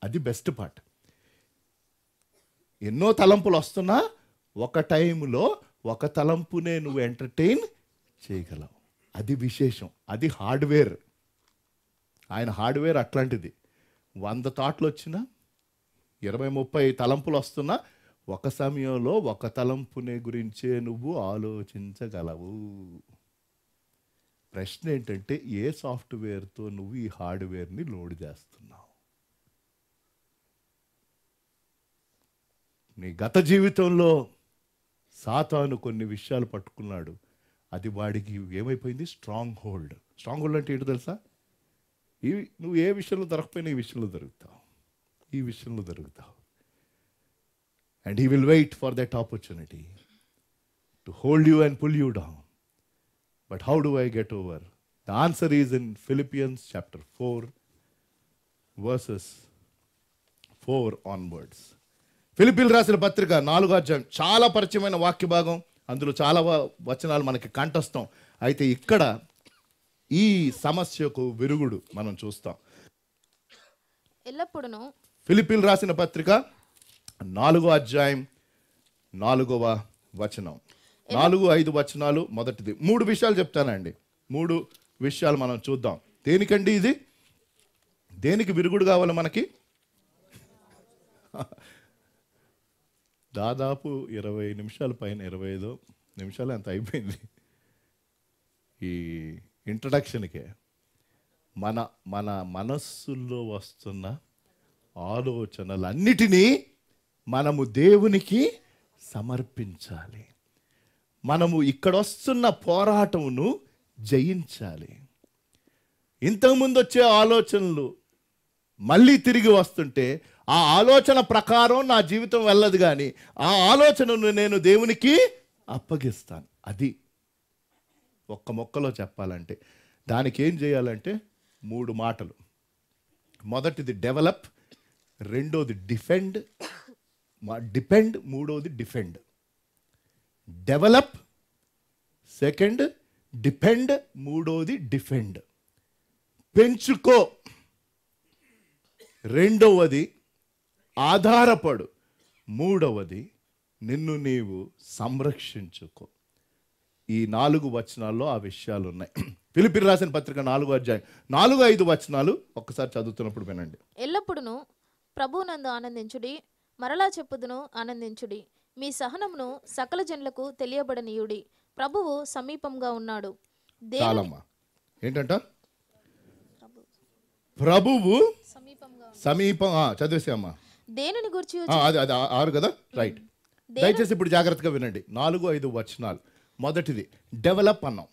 అది బెస్ట్ పార్ట్. ఎన్నో తలంపులు వస్తున్నా ఒక టైంలో ఒక తలంపునే నువ్వు ఎంటర్టైన్ చేయగలవు. అది విశేషం, అది హార్డ్వేర్. ఆయన హార్డ్వేర్ అట్లాంటిది. 100 థాట్లు వచ్చినా 20-30 తలంపులు వస్తున్నా ఒక సమయంలో ఒక తలంపునే గురించే నువ్వు ఆలోచించగలవు. ప్రశ్న ఏంటంటే ఏ సాఫ్ట్వేర్తో నువ్వు ఈ హార్డ్వేర్ని లోడ్ చేస్తున్నావు? నీ గత జీవితంలో సాతాను కొన్ని విషయాలు పట్టుకున్నాడు. అది వాడికి ఏమైపోయింది? Strong hold. స్ట్రాంగ్ హోల్డ్ అంటే ఏంటో తెలుసా? నువ్వు ఏ విషయంలో దొరకపోయినా ఈ విషయంలో దొరుకుతావు, ఈ విషయంలో దొరుకుతావు. And he will wait for that opportunity to hold you and pull you down. But how do I get over? The answer is in Philippians chapter 4, verses 4 onwards. ఫిలిప్పీయులకు రాసిన పత్రిక 4వ అధ్యాయం, చాలా పరిచయమైన వాక్య భాగం. అందులో చాలా వచనాలు మనకి కంఠస్థం. అయితే ఇక్కడ ఈ సమస్యకు విరుగుడు మనం చూస్తాం. ఎల్లప్పుడూ ఫిలిప్పీయులకు రాసిన పత్రిక 4వ అధ్యాయం 4వ వచనం, 4-5 వచనాలు. మొదటిది 3 విషయాలు చెప్తానండి. 3 విషయాలు మనం చూద్దాం. దేనికండి ఇది? దేనికి విరుగుడు కావాలి మనకి? దాదాపు 20 నిమిషాల పైన, 25 నిమిషాలు అంత అయిపోయింది ఈ ఇంట్రడక్షన్కే. మన మనస్సుల్లో వస్తున్న ఆలోచనలన్నిటినీ మనము దేవునికి సమర్పించాలి. మనము ఇక్కడ వస్తున్న పోరాటమును జయించాలి. ఇంతకుముందు వచ్చే ఆలోచనలు మళ్ళీ తిరిగి వస్తుంటే ఆ ఆలోచన ప్రకారం నా జీవితం వెళ్ళదు, కానీ ఆ ఆలోచనను నేను దేవునికి అప్పగిస్తాను. అది ఒక్క మొక్కలో చెప్పాలంటే దానికి ఏం చేయాలంటే 3 మాటలు. మొదటిది డెవలప్, రెండోది డిపెండ్, మూడోది డిఫెండ్. డెవలప్, సెకండ్ డిపెండ్, మూడోది డిఫెండ్. పెంచుకో, రెండవది ఆధారపడు, మూడవది నిన్ను నీవు సంరక్షించుకో. ఈ 4 వచనాల్లో ఆ విషయాలు ఉన్నాయి. ఫిలిప్పీయులకు రాసిన పత్రిక 4వ అధ్యాయం 4-5 వచనాలు ఒక్కసారి చదువుతున్నప్పుడు వినండి. ఎల్లప్పుడూ ప్రభువునందు ఆనందించుడి, మరలా చెప్పుదును ఆనందించుడి. మీ సహనమును సకల జనులకు తెలియబడనీయుడి, ప్రభువు సమీపంగా ఉన్నాడు. చాలమ్మా. ఏంటంట? ప్రభువు సమీపం. చదివేసామ్మా. దేనిని గురించి? అది 6 కదా, రైట్. దయచేసి ఇప్పుడు జాగ్రత్తగా వినండి. 4-5 వచనాలు. మొదటిది డెవలప్ అన్నాం.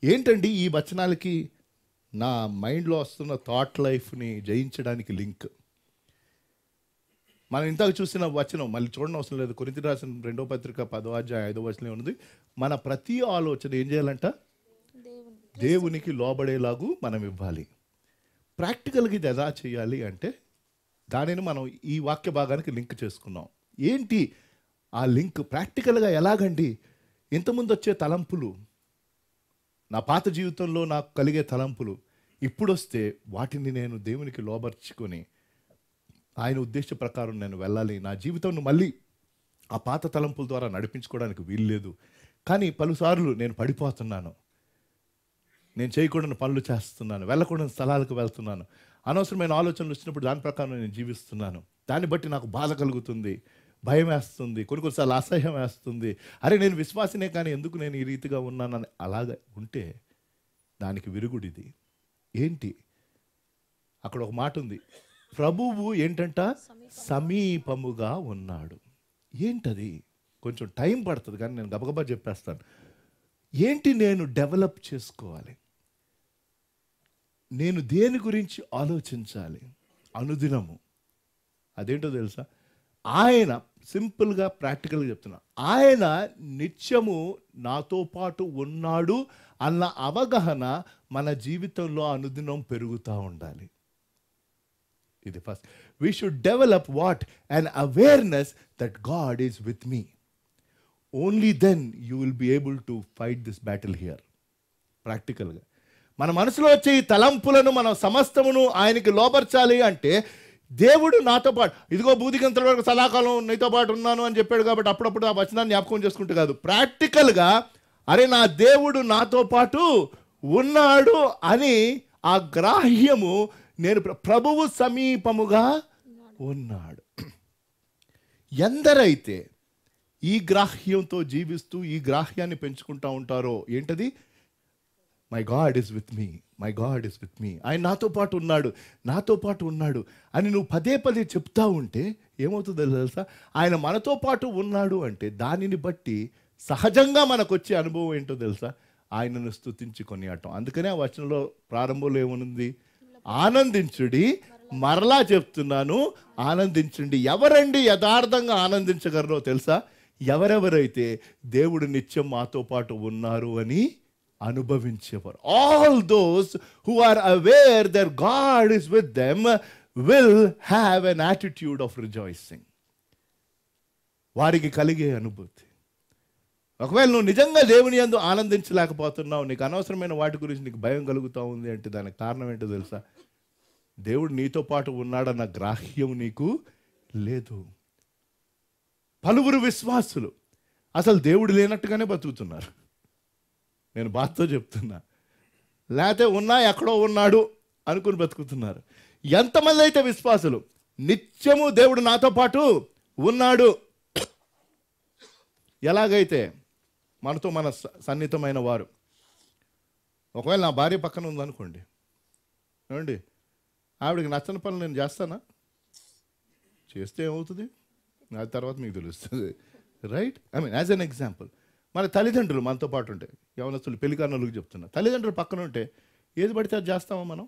ఏంటండి ఈ వచనాలకి నా మైండ్లో వస్తున్న థాట్ లైఫ్ని జయించడానికి లింక్? మనం ఇంతకు చూసిన వచనం మళ్ళీ చూడడం అవసరం లేదు. కొరింథీయులకు రాసిన 2వ పత్రిక 10వ అధ్యాయం 5వ వచనం ఉంది. మన ప్రతి ఆలోచన ఏం చేయాలంట? దేవునికి లోబడేలాగు మనం ఇవ్వాలి. ప్రాక్టికల్గా ఇది ఎలా చేయాలి అంటే దానిని మనం ఈ వాక్య భాగానికి లింక్ చేసుకున్నాం. ఏంటి ఆ లింక్? ప్రాక్టికల్గా ఎలాగండి? ఇంతకుముందు వచ్చే తలంపులు, నా పాత జీవితంలో నాకు కలిగే తలంపులు ఇప్పుడు వస్తే వాటిని నేను దేవునికి లోబర్చుకొని ఆయన ఉద్దేశ ప్రకారం నేను వెళ్ళాలి. నా జీవితంను మళ్ళీ ఆ పాత తలంపుల ద్వారా నడిపించుకోవడానికి వీల్లేదు. కానీ పలుసార్లు నేను పడిపోతున్నాను, నేను చేయకూడని పనులు చేస్తున్నాను, వెళ్ళకూడని స్థలాలకు వెళ్తున్నాను, అనవసరమైన ఆలోచనలు వచ్చినప్పుడు దాని ప్రకారం నేను జీవిస్తున్నాను. దాన్ని బట్టి నాకు బాధ కలుగుతుంది, భయం వేస్తుంది, కొన్నిసార్లు అసహ్యం వేస్తుంది. అరే నేను విశ్వాసినే కానీ ఎందుకు నేను ఈ రీతిగా ఉన్నానని అలాగ ఉంటే దానికి విరుగుడిది. ఏంటి? అక్కడ ఒక మాట ఉంది, ప్రభువు ఏంటంట? సమీపముగా ఉన్నాడు. ఏంటది? కొంచెం టైం పడుతుంది కానీ నేను గబగబా చెప్పేస్తాను. ఏంటి నేను డెవలప్ చేసుకోవాలి? నేను దేని గురించి ఆలోచించాలి అనుదినము? అదేంటో తెలుసా? ఆయన సింపుల్గా ప్రాక్టికల్గా చెప్తున్నా, ఆయన నిత్యము నాతో పాటు ఉన్నాడు అన్న అవగాహన మన జీవితంలో అనుదినం పెరుగుతూ ఉండాలి. ఇది first. We should develop what? An awareness that God is with me. Only then you will be able to fight this battle here. ప్రాక్టికల్గా మన మనసులో వచ్చే ఈ తలంపులను మనం సమస్తమును ఆయనకి లోపరచాలి అంటే, దేవుడు నాతో పాటు, ఇదిగో బూదిగంతల వరకు సదాకాలం నీతో పాటు ఉన్నాను అని చెప్పాడు కాబట్టి అప్పుడప్పుడు ఆ వచనాన్ని జ్ఞాపకం చేసుకుంటూ కాదు, ప్రాక్టికల్గా అరే నా దేవుడు నాతో పాటు ఉన్నాడు అని ఆ గ్రాహ్యము, నేను ప్రభువు సమీపముగా ఉన్నాడు. ఎందరైతే ఈ గ్రాహ్యంతో జీవిస్తూ ఈ గ్రాహ్యాన్ని పెంచుకుంటూ ఉంటారో, ఏంటది? My God is with me, my God is with me, ఆయన నాతో పాటు ఉన్నాడు, నాతో పాటు ఉన్నాడు అని నువ్వు పదే పదే చెప్తా ఉంటే ఏమవుతుందో తెలుసా? ఆయన మనతో పాటు ఉన్నాడు అంటే దానిని బట్టి సహజంగా మనకు వచ్చే అనుభవం ఏంటో తెలుసా? ఆయనను స్తుతించి కొనియాడటం. అందుకనే ఆ వచనంలో ప్రారంభంలో ఏముంది? ఆనందించుడి. మరలా చెప్తున్నాను, ఆనందించండి. ఎవరండి యథార్థంగా ఆనందించగలరో తెలుసా? ఎవరెవరైతే దేవుడు నిత్యం మాతో పాటు ఉన్నారు అని అనుభవించేవారు. All those who are aware that God is with them will have an attitude of rejoicing. వారికి కలిగే అనుభూతి. ఒకవేళ నువ్వు నిజంగా దేవుని యందు ఆనందించలేకపోతున్నావు, నీకు అనవసరమైన వాటి గురించి నీకు భయం కలుగుతూ ఉంది అంటే దానికి కారణం ఏంటో తెలుసా? దేవుడు నీతో పాటు ఉన్నాడన్న గ్రాహ్యం నీకు లేదు. పలువురు విశ్వాసులు అసలు దేవుడు లేనట్టుగానే బతుకుతున్నారు. నేను బాధతో చెప్తున్నా. లేకపోతే ఉన్నా ఎక్కడో ఉన్నాడు అనుకుని బతుకుతున్నారు. ఎంతమంది అయితే విశ్వాసులు నిత్యము దేవుడు నాతో పాటు ఉన్నాడు, ఎలాగైతే మనతో మన సన్నిహితమైన వారు, ఒకవేళ నా భార్య పక్కన ఉందనుకోండి, ఏమండి ఆవిడకి నచ్చని పనులు నేను చేస్తానా? చేస్తే ఏమవుతుంది? నా తర్వాత మీకు తెలుస్తుంది, right? I mean as an example, మన తల్లిదండ్రులు మనతో పాటు ఉంటే, యవనస్తులు పెళ్లికారణులకు చెప్తున్నా, తల్లిదండ్రులు పక్కన ఉంటే ఏది పడితే అది చేస్తామో మనం,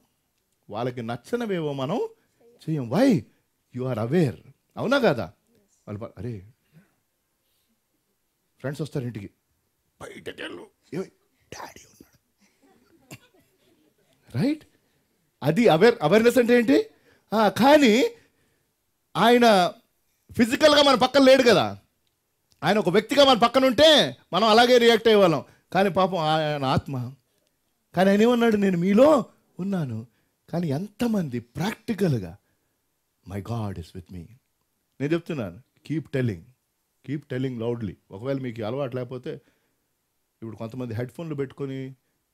వాళ్ళకి నచ్చనివేవో మనం చెయ్యం. వై? You are aware. అవునా కదా? వాళ్ళు అరే ఫ్రెండ్స్ వస్తారు ఇంటికి, బయటకు వెళ్ళు, డాడీ ఉన్నాడు, రైట్? అది అవేర్నెస్ అంటే ఏంటి? కానీ ఆయన ఫిజికల్గా మన పక్కన లేడు కదా, ఆయన ఒక వ్యక్తిగా మన పక్కన ఉంటే మనం అలాగే రియాక్ట్ అయ్యేవాళ్ళం. కానీ పాపం ఆయన ఆత్మ, కానీ ఆయన ఏమన్నాడు? నేను మీలో ఉన్నాను. కానీ ఎంతమంది ప్రాక్టికల్గా మై గాడ్ ఇస్ విత్ మీ? నేను చెప్తున్నాను, కీప్ టెల్లింగ్ లౌడ్లీ. ఒకవేళ మీకు అలవాటు లేకపోతే, ఇప్పుడు కొంతమంది హెడ్ ఫోన్లు పెట్టుకొని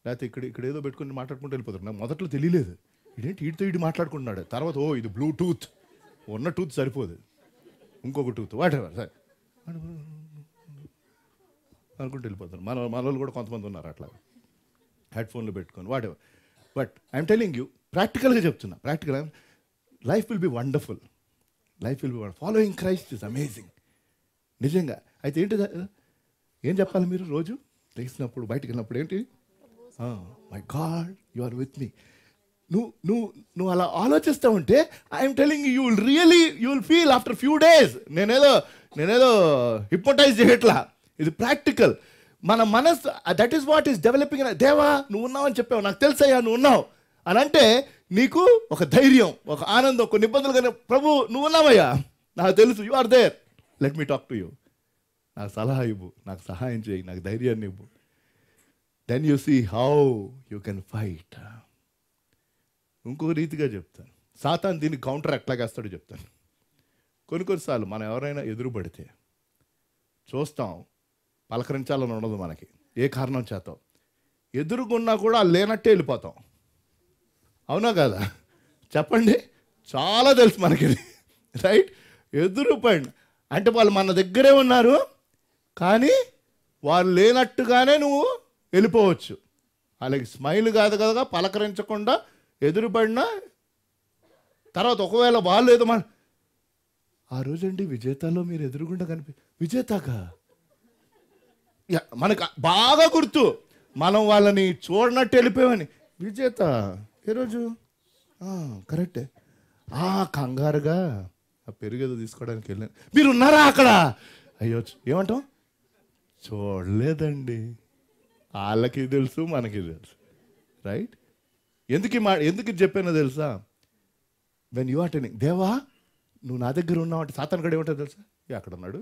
లేకపోతే ఇక్కడ ఏదో పెట్టుకొని మాట్లాడుకుంటూ వెళ్ళిపోతారు. నాకు మొదట్లో తెలియలేదు, ఇదేంటి వీటితో వీటి మాట్లాడుకుంటున్నాడు. తర్వాత ఓ ఇది బ్లూటూత్, ఉన్న టూత్ సరిపోదు, ఇంకొక టూత్ వాట్ ఎవర్ సరే అనుకుంటూ వెళ్ళిపోతారు. మన వాళ్ళు కూడా కొంతమంది ఉన్నారు అట్లా హెడ్ ఫోన్లు పెట్టుకొని what ever. But I'm telling you, ప్రాక్టికల్గా చెప్తున్నా, life will be wonderful. Following Christ is amazing. నిజంగా. అయితే ఏంటి, ఏం చెప్పాలి మీరు? రోజు లేచినప్పుడు బయటికి వెళ్ళినప్పుడు ఏంటి? My God you are with me. నువ్వు అలా ఆలోచిస్తూ ఉంటే I'm telling you will feel after few days. నేనేదో హిప్నోటైజ్ చేయట్లా, ఇది ప్రాక్టికల్. మన మనసు, that is what is developing. దేవా నువ్వు ఉన్నావు అని చెప్పావు, నాకు తెలుసయ్యా నువ్వు ఉన్నావు అని అంటే నీకు ఒక ధైర్యం, ఒక ఆనందం, కొన్ని ఇబ్బందులు. కానీ ప్రభు నువ్వు ఉన్నావయ్యా, నాకు తెలుసు, you are there, let me talk to you, నాకు సలహా ఇవ్వు, నాకు సహాయం చేయి, నాకు ధైర్యాన్ని ఇవ్వు. Then you see how you can fight. ఇంకొక రీతిగా చెప్తాను, సాతాను దీన్ని కౌంటర్ ఎట్లాగేస్తాడో చెప్తాను. కొన్నిసార్లు మనం ఎవరైనా ఎదురుపడితే చూస్తాం, పలకరించాలని ఉండదు మనకి, ఏ కారణం చేత ఎదురుగున్నా కూడా లేనట్టే వెళ్ళిపోతాం. అవునా కదా? చెప్పండి, చాలా తెలుసు మనకి, రైట్? ఎదురుపడి అంటే వాళ్ళు మన దగ్గరే ఉన్నారు, కానీ వాళ్ళు లేనట్టుగానే నువ్వు వెళ్ళిపోవచ్చు. వాళ్ళకి స్మైల్ కాదు కదా, పలకరించకుండా ఎదురుపడినా తర్వాత ఒకవేళ వాళ్ళు ఏదో ఆ రోజండి విజేతలో మీరు ఎదురుగుండా విజేతగా మనకు బాగా గుర్తు, మనం వాళ్ళని చూడనట్టు వెళ్ళిపోయామని. విజేత ఏ రోజు? కరెక్టే. కంగారుగా ఆ పెరుగేదో తీసుకోవడానికి వెళ్ళాను, మీరు ఉన్నారా అక్కడ? అయ్యో ఏమంటాం? చూడలేదండి. వాళ్ళకి తెలుసు, మనకి తెలుసు, రైట్? ఎందుకు చెప్పానో తెలుసా? వెన్ యు ఆర్ టెలింగ్ దేవా నువ్వు నా దగ్గర ఉన్నావు అంటే సాతాను గడు ఏమంటాడు తెలుసా? అక్కడ ఉన్నాడు.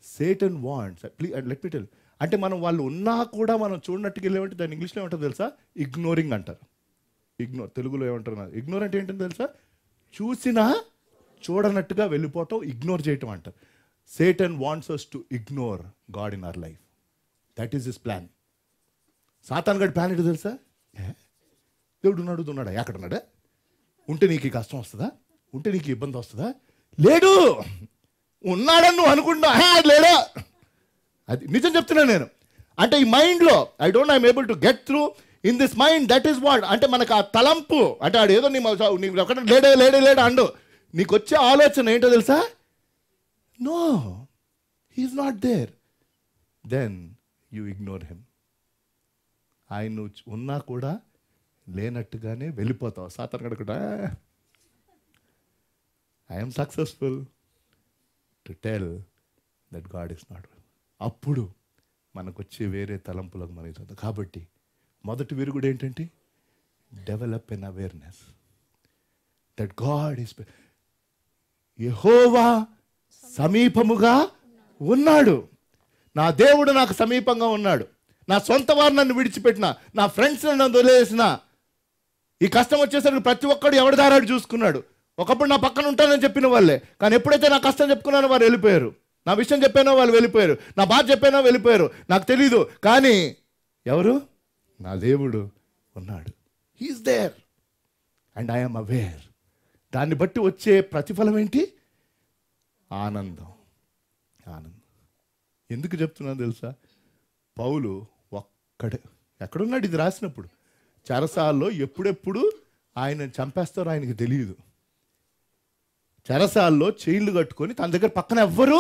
Satan wants please let me tell, అంటే మనం వాళ్ళు ఉన్నా కూడా మనం చూడనట్టుకు వెళ్ళేమంటే దాన్ని ఇంగ్లీష్లో ఏమంటారు తెలుసా? ఇగ్నోరింగ్ అంటారు. ఇగ్నోర్, తెలుగులో ఏమంటారు? ఇగ్నోర్ అంటే ఏంటంటే తెలుసా? చూసినా చూడనట్టుగా వెళ్ళిపోవటం, ఇగ్నోర్ చేయటం అంటారు. Satan wants us to ignore God in our life. That is his plan. సాతాను గడి ప్లాన్ ఏంటో తెలుసా? దేవుడు ఉన్నాడా? ఎక్కడ ఉన్నాడా? ఉంటే నీకు ఈ కష్టం వస్తుందా? ఉంటే నీకు ఇబ్బంది వస్తుందా? లేడు. ఉన్నాడని నువ్వు అనుకుంటున్నా, లేడా? అది నిజం చెప్తున్నాను నేను. అంటే ఈ మైండ్లో I'm able to get through in this mind. That is what అంటే మనకు ఆ తలంపు అంటే ఆడు ఏదో నీ ఎక్కడ లేడా అండు. నీకు వచ్చే ఆలోచన ఏంటో తెలుసా? No, he's not there. Then you ignore him. ఆయన నువ్వు ఉన్నా కూడా లేనట్టుగానే వెళ్ళిపోతావు. సాతాను గడుకుంటా I'm successful to tell that God is not. అప్పుడు మనకు వచ్చే వేరే తలంపులకు మనకి. కాబట్టి మొదటి విరుగుడు ఏంటంటే develop an awareness that God is, Jehovah సమీపముగా ఉన్నాడు. నా దేవుడు నాకు సమీపంగా ఉన్నాడు. నా సొంత వారు నన్ను విడిచిపెట్టిన, నా ఫ్రెండ్స్ నన్ను వదిలేసిన, ఈ కష్టం వచ్చేసరికి ప్రతి ఒక్కడు ఎవరి దారాడు చూసుకున్నాడు. ఒకప్పుడు నా పక్కన ఉంటానని చెప్పిన వాళ్ళే, కానీ ఎప్పుడైతే నా కష్టం చెప్పుకున్నానో వారు వెళ్ళిపోయారు. నా విషయం చెప్పానో వాళ్ళు వెళ్ళిపోయారు. నా బాధ చెప్పానో వెళ్ళిపోయారు. నాకు తెలీదు, కానీ ఎవరు? నా దేవుడు ఉన్నాడు. He is there and I'm aware. దాన్ని బట్టి వచ్చే ప్రతిఫలం ఏంటి? ఆనందం. ఆనందం. ఎందుకు చెప్తున్నాను తెలుసా? పౌలు ఎక్కడున్నాడు ఇది రాసినప్పుడు? చెరసాల్లో. ఎప్పుడెప్పుడు ఆయన చంపేస్తారో ఆయనకి తెలియదు. చెరసాల్లో చైన్లు కట్టుకొని తన దగ్గర పక్కన ఎవ్వరూ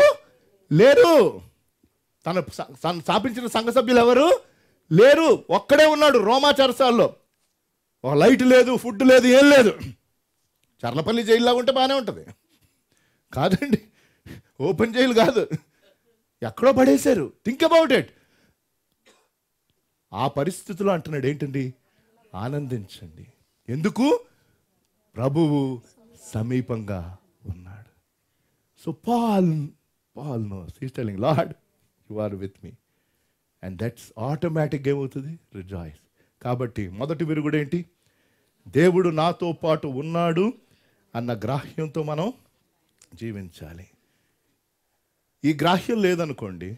లేరు. తన స్థాపించిన సంఘ సభ్యులు ఎవరు లేరు. ఒక్కడే ఉన్నాడు రోమా చెరసాల్లో. ఒక లైట్ లేదు, ఫుడ్ లేదు, ఏం లేదు. చర్లపల్లి జైలులాగా ఉంటే బాగానే ఉంటుంది. కాదండి, ఓపెన్ జైలు కాదు, ఎక్కడో పడేశారు. Think about it. ఆ పరిస్థితిలో అంటున్నాడు ఏంటండి? ఆనందించండి. ఎందుకు? ప్రభువు సమీపంగా ఉన్నాడు. So Paul knows. He's telling, Lord, you are with me. And that's automatic ఏమవుతుంది? రిజాయిస్. కాబట్టి మొదటి విరుగుడు ఏంటి? దేవుడు నాతో పాటు ఉన్నాడు అన్న గ్రాహ్యంతో మనం జీవించాలి. ఈ గ్రాహ్యం లేదనుకోండి,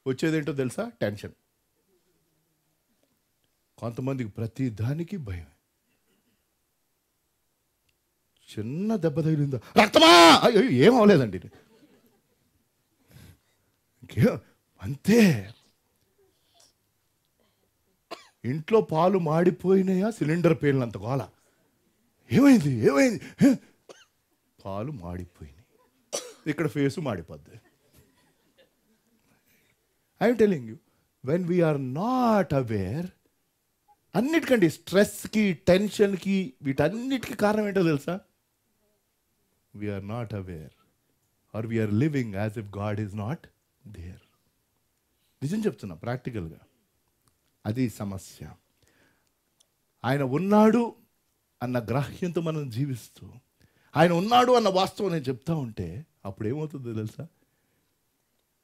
వచ్చేదేంటో తెలుసా? టెన్షన్. కొంతమందికి ప్రతి దానికి భయం. చిన్న దెబ్బ తగిలిందా రక్తమా, అయ్యో ఏం అవ్వలేదండి, అంతే. ఇంట్లో పాలు మాడిపోయినాయా, సిలిండర్ పేలినంత గోల. ఏమైంది? పాలు మాడిపోయినాయి. ఇక్కడ ఫేసు మాడిపోద్ది. I'm telling you, when we're not aware, అన్నిటికండి స్ట్రెస్కి, టెన్షన్కి, వీటన్నిటికీ కారణం ఏంటో తెలుసా? We're not aware or we're living as if God is not there. నిజం చెప్తున్నా, ప్రాక్టికల్గా అది సమస్య. ఆయన ఉన్నాడు అన్న గ్రాహ్యంతో మనం జీవిస్తూ, ఆయన ఉన్నాడు అన్న వాస్తవం నేను చెప్తా ఉంటే అప్పుడు ఏమవుతుందో తెలుసా?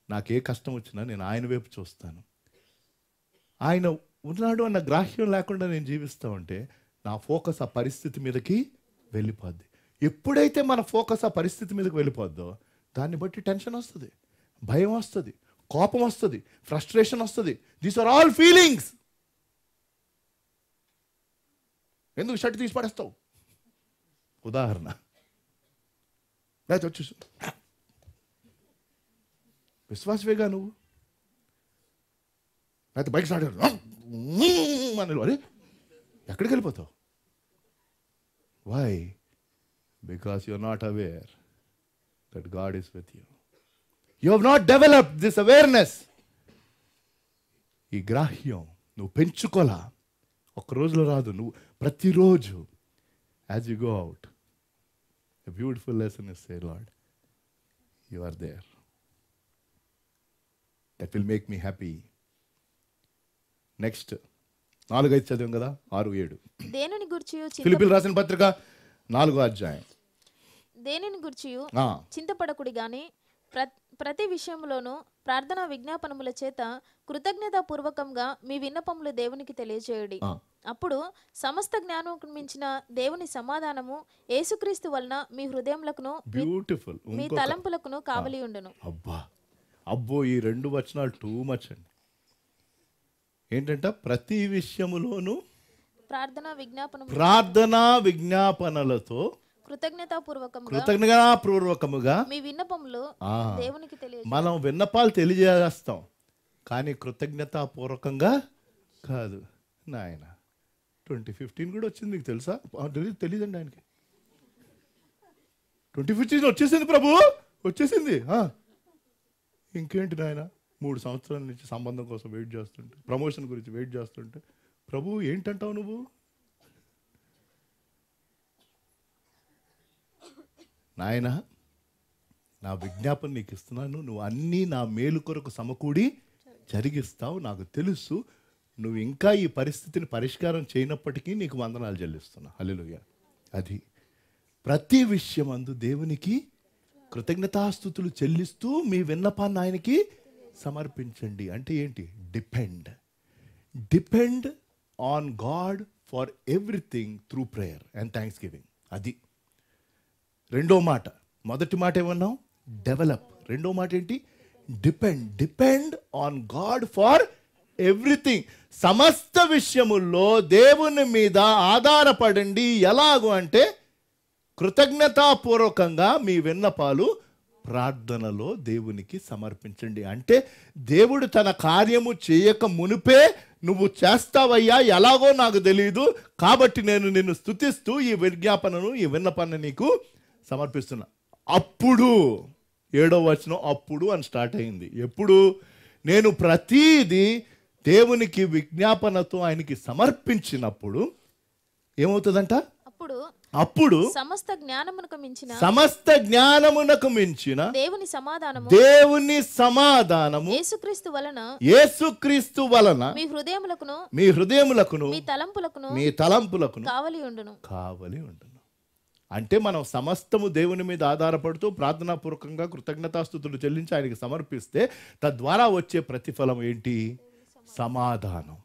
నాకే కష్టం వచ్చినా నేను ఆయన వైపు చూస్తాను. ఆయన ఉన్నాడు అన్న గ్రాహ్యం లేకుండా నేను జీవిస్తూ ఉంటే నా ఫోకస్ ఆ పరిస్థితి మీదకి వెళ్ళిపోద్ది. ఎప్పుడైతే మన ఫోకస్ ఆ పరిస్థితి మీదకి వెళ్ళిపోద్దో దాన్ని బట్టి టెన్షన్ వస్తుంది, భయం వస్తుంది, కోపం వస్తుంది, ఫ్రస్ట్రేషన్ వస్తుంది. These are all feelings. ఎందుకు షర్ట్ తీసి పడేస్తావు? ఉదాహరణ. లేకపోతే వచ్చేసి విశ్వాసవేగా నువ్వు, లేకపోతే బైక్ స్టార్ట్ అరే ఎక్కడికి వెళ్ళిపోతావు? Why? Because you are not aware that God is with you. You have not developed this awareness. ఈ గ్రాహ్యం నువ్వు పెంచుకోలా. ఒక్క రోజులో రాదు, నువ్వు ప్రతిరోజు as you go out, a beautiful lesson is say, Lord you are there. That will make me happy. Next 4-5 చదివాం కదా, 6-7. దేనిని గురించి ఫిలిప్పీయులకు రాసిన పత్రిక 4వ అధ్యాయం. దేనిని గుర్చియు ఆ, చింతపడకుడి గాని ప్రతి విషయంలోనూ ప్రార్థనా విజ్ఞాపనముల చేత కృతజ్ఞతాపూర్వకంగా మీ విన్నపములు దేవునికి తెలియజేయుడి. ఆ. అప్పుడు సమస్త జ్ఞానం మించిన దేవుని సమాధానము యేసుక్రీస్తు వలన మీ హృదయములకును బ్యూటిఫుల్. మీ తలంపులకును కావలి ఉండును. అబ్బా అబ్బో, ఈ 2 వచనాలు టూ మచ్ అండి. ఏంటంట? ప్రతి విషయములోనూ ప్రార్థనా విజ్ఞాపనలతో కృతజ్ఞతాపూర్వకముగా మీ విన్నపములు దేవునికి తెలియజేయండి. మనం విన్నపాలు తెలియజేస్తాం, కానీ కృతజ్ఞతాపూర్వకంగా కాదు. నాయన 2015 కూడా వచ్చింది, మీకు తెలుసా? తెలియదండి ఆయనకి. 2015 వచ్చేసింది ప్రభు, వచ్చేసింది. ఇంకేంటి నాయన, 3 సంవత్సరాల నుంచి సంబంధం కోసం వెయిట్ చేస్తుంటే, ప్రమోషన్ గురించి వెయిట్ చేస్తుంటే, ప్రభు ఏంటంటావు నువ్వు? నాయన, నా విజ్ఞాపన నీకు ఇస్తున్నాను, నువ్వు అన్నీ నా మేలు కొరకు సమకూడి జరిగిస్తావు, నాకు తెలుసు. నువ్వు ఇంకా ఈ పరిస్థితిని పరిష్కారం చేయనప్పటికీ నీకు వందనాలు చెల్లిస్తున్నా. హల్లెలూయా. అది ప్రతి విషయమందు దేవునికి కృతజ్ఞతాస్తుతులు చెల్లిస్తూ మీ విన్నపాన్ని ఆయనకి సమర్పించండి. అంటే ఏంటి? Depend on God for everything through prayer and thanks giving. అది రెండో మాట. మొదటి మాట ఏమన్నాం? డెవలప్. రెండో మాట ఏంటి? Depend on God for everything. సమస్త విషయముల్లో దేవుని మీద ఆధారపడండి. ఎలాగూ అంటే కృతజ్ఞతాపూర్వకంగా మీ విన్నపాలు ప్రార్థనలో దేవునికి సమర్పించండి. అంటే దేవుడు తన కార్యము చేయక మునిపే నువ్వు చేస్తావయ్యా, ఎలాగో నాకు తెలియదు, కాబట్టి నేను నిన్ను స్తుతిస్తూ ఈ విజ్ఞాపనను, ఈ విన్నపాన్ని నీకు సమర్పిస్తున్నా. అప్పుడు 7వ వచనం అప్పుడు అని స్టార్ట్ అయింది. ఎప్పుడు? నేను ప్రతీది దేవునికి విజ్ఞాపనతో ఆయనకి సమర్పించినప్పుడు ఏమవుతుందంట? అప్పుడు సమస్త జ్ఞానమునకు మించిన దేవుని సమాధానము యేసుక్రీస్తు వలన మీ హృదయములకును మీ తలంపులకును కావలి ఉండును. అంటే మనం సమస్తము దేవుని మీద ఆధారపడుతూ ప్రార్థనాపూర్వకంగా కృతజ్ఞతాస్తుతులు చెల్లించి ఆయనకి సమర్పిస్తే తద్వారా వచ్చే ప్రతిఫలం ఏంటి? సమాధానం.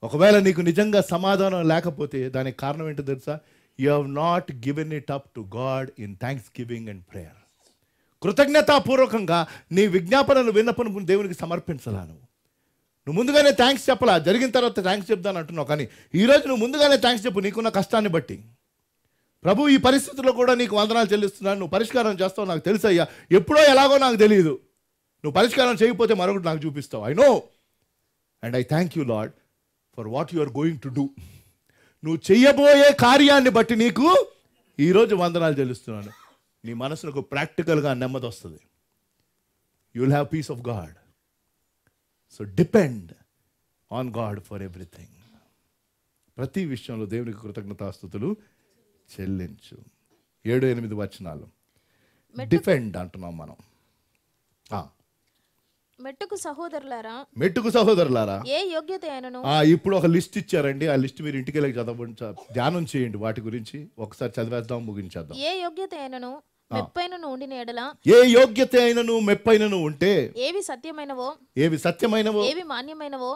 ఒకవేళ నీకు నిజంగా సమాధానం లేకపోతే దానికి కారణం ఏంటో తెలుసా? You have not given it up to God in thanksgiving and prayer. కృతజ్ఞతాపూర్వకంగా నీ విజ్ఞాపనను విన్నపను దేవునికి సమర్పించాలా? నువ్వు ముందుగానే థ్యాంక్స్ చెప్పలా, జరిగిన తర్వాత థ్యాంక్స్ చెప్తాను అంటున్నావు. కానీ ఈరోజు నువ్వు ముందుగానే థ్యాంక్స్ చెప్పు. నీకున్న కష్టాన్ని బట్టి, ప్రభు ఈ పరిస్థితుల్లో కూడా నీకు వందనాలు చెల్లిస్తున్నాను, నువ్వు పరిష్కారం చేస్తావు, నాకు తెలుసయ్యా, ఎప్పుడో ఎలాగో నాకు తెలియదు, నువ్వు పరిష్కారం చేయకపోతే మరొకటి నాకు చూపిస్తావు. I know and I thank you Lord for what you are going to do. నువ్వు చెయ్యబోయే కార్యాన్ని బట్టి నీకు ఈరోజు వందనాలు చెల్లిస్తున్నాను. నీ మనసుకు ప్రాక్టికల్గా నెమ్మది వస్తుంది. You will have piece of God. So depend on God for everything. ప్రతి విషయంలో దేవునికి కృతజ్ఞతాస్తుతులు చెల్లించు. 7-8 వచనాలు డిపెండ్ అంటున్నాం మనం. మెట్టుకు సహోదరులారా, ఏ యోగ్యత అయినను. ఇప్పుడు ఒక లిస్ట్ ఇచ్చారండి, ఆ లిస్ట్ మీరు ఇంటికి వెళ్ళి ధ్యానం చేయండి. వాటి గురించి ఒకసారి చదివేద్దాం, ముగించేద్దాం. ఏ యోగ్యత అయినను మెప్పైనను ఉండిన ఎడల, ఏ యోగ్యత అయినను మెప్పైనను ఉంటే, ఏవి సత్యమైనవో, ఏవి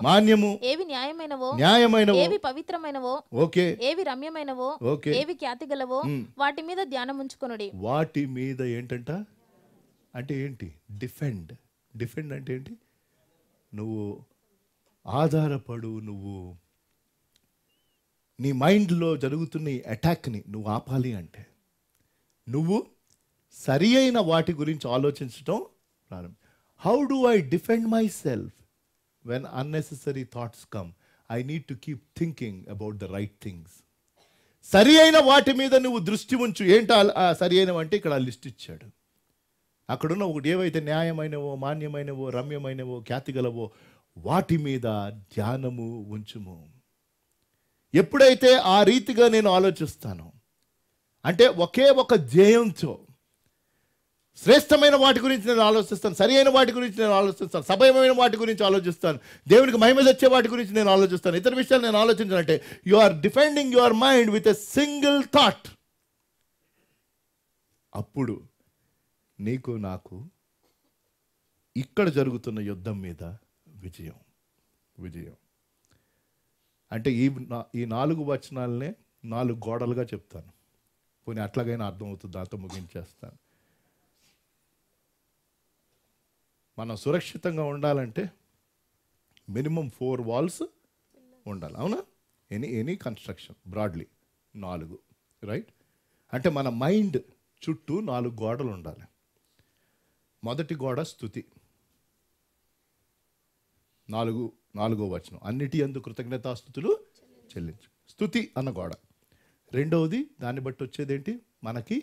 మాన్యము, ఏవి న్యాయమైనవో, ఏవి పవిత్రమైనవో, ఓకే, ఏవి రమ్యమైనవో, ఏవి ఖ్యాతి గలవో, వాటి మీద ధ్యానం ఉంచుకొనుడి. వాటి మీద ఏంటంట? అంటే ఏంటి? డిఫెండ్ అంటే ఏంటి? నువ్వు ఆధారపడు. నువ్వు నీ మైండ్లో జరుగుతున్న ఈ అటాక్ని నువ్వు ఆపాలి అంటే నువ్వు సరి అయిన వాటి గురించి ఆలోచించడం ప్రారంభం. How do I defend my self when unnecessary thoughts come? I need to keep thinking about the right things. సరి అయిన వాటి మీద నువ్వు దృష్టి ఉంచు. ఏంటో సరి అయినవంటే ఇక్కడ లిస్ట్ ఇచ్చాడు. అక్కడున్న ఒకటి ఏవైతే న్యాయమైనవో, మాన్యమైనవో, రమ్యమైనవో, ఖ్యాతిగలవో వాటి మీద ధ్యానము ఉంచుము. ఎప్పుడైతే ఆ రీతిగా నేను ఆలోచిస్తాను అంటే ఒకే ఒక ధ్యేయంతో శ్రేష్టమైన వాటి గురించి నేను ఆలోచిస్తాను, సరి అయిన వాటి గురించి నేను ఆలోచిస్తాను, సభయమైన వాటి గురించి ఆలోచిస్తాను, దేవునికి మహిమ తెచ్చే వాటి గురించి నేను ఆలోచిస్తాను, ఇతర విషయాలు నేను ఆలోచించాలంటే you are defending your mind with a single thought. అప్పుడు నీకు నాకు ఇక్కడ జరుగుతున్న యుద్ధం మీద విజయం. అంటే ఈ 4 వచనాలనే 4 గోడలుగా చెప్తాను. పోనీ అట్లాగైనా అర్థమవుతుంది, దాంతో ముగించేస్తాను. మనం సురక్షితంగా ఉండాలంటే మినిమం 4 వాల్స్ ఉండాలి, అవునా? Any construction broadly 4, right? అంటే మన మైండ్ చుట్టూ 4 గోడలు ఉండాలి. మొదటి గోడ స్తుతి, 4వ వచనం, అన్నిటి యందు కృతజ్ఞతాస్తుతులు చెల్లించు, స్తుతి అన్న గోడ. రెండవది దాన్ని బట్టి వచ్చేదేంటి? మనకి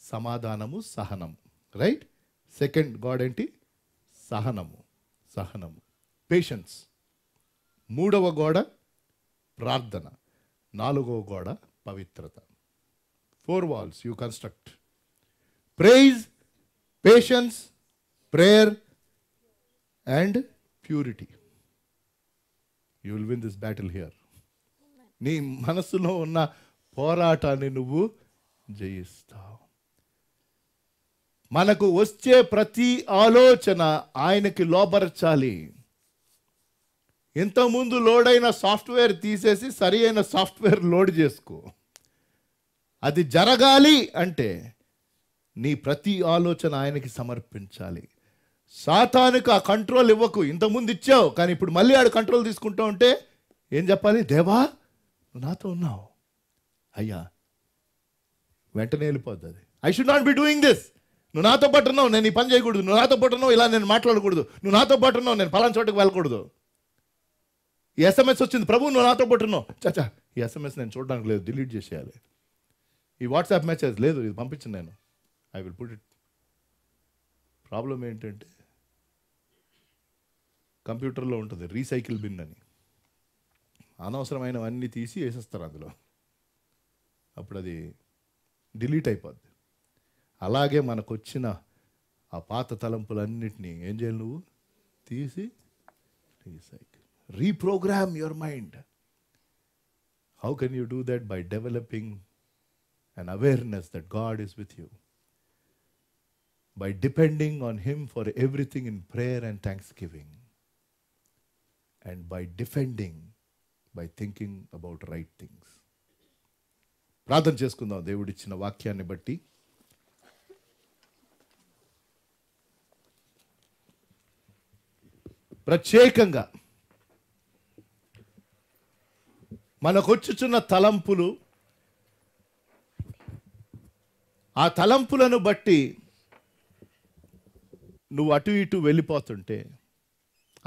సమాధానము, సహనము, రైట్? సెకండ్ గోడ ఏంటి? సహనము, పేషెన్స్. 3వ గోడ ప్రార్థన. 4వ గోడ పవిత్రత. 4 walls you construct. Praise, patience, prayer and purity. You will win this battle here. నీ మనసులో ఉన్న పోరాటాన్ని నువ్వు జయిస్తావు. మనకు వచ్చే ప్రతి ఆలోచన ఆయనకి లోబరచాలి. ఇంతకుముందు లోడ్ అయిన సాఫ్ట్వేర్ తీసేసి సరి అయిన సాఫ్ట్వేర్ లోడ్ చేసుకో. అది జరగాలి అంటే నీ ప్రతి ఆలోచన ఆయనకి సమర్పించాలి. సాతానుకు ఆ కంట్రోల్ ఇవ్వకు. ఇంతకుముందు ఇచ్చావు, కానీ ఇప్పుడు మళ్ళీ ఆడు కంట్రోల్ తీసుకుంటూ ఉంటే ఏం చెప్పాలి? దేవా నువ్వు నాతో ఉన్నావు అయ్యా. వెంటనే వెళ్ళిపోద్ది అది. I should not be doing this. నువ్వు నాతో పాటు ఉన్నావు, నేను ఈ పని చేయకూడదు. నువ్వు నాతో పాటు ఉన్నావు, ఇలా నేను మాట్లాడకూడదు. నువ్వు నాతో పాటు ఉన్నావు, నేను పలానా చోటుకు వెళ్ళకూడదు. ఈ SMS వచ్చింది, ప్రభు నువ్వు నాతో పాటు ఉన్నావు. చాచా ఈ SMS నేను చూడడానికి లేదు, డిలీట్ చేసేయాలి. ఈ వాట్సాప్ మెసేజ్ లేదు, ఇది పంపించను నేను, I will put it. Problem ఏంటంటే కంప్యూటర్లో ఉంటుంది రీసైకిల్ బిన్ అని, అనవసరమైనవన్నీ తీసి వేసేస్తారు అందులో, అప్పుడు అది డిలీట్ అయిపోద్ది. అలాగే మనకు వచ్చిన ఆ పాత తలంపులన్నిటినీ ఏం చేయాలి? నువ్వు తీసి recycle, reprogram your mind. How can you do that? By developing an awareness that God is with you, by depending on Him for everything in prayer and thanksgiving, and by defending, by thinking about right things. ప్రార్థన చేసుకుందాం దేవుడిచ్చిన వాక్యాన్ని బట్టి. ప్రత్యేకంగా మనకొచ్చుచున్న తలంపులు, ఆ తలంపులను బట్టి నువ్వు అటు ఇటు వెళ్ళిపోతుంటే,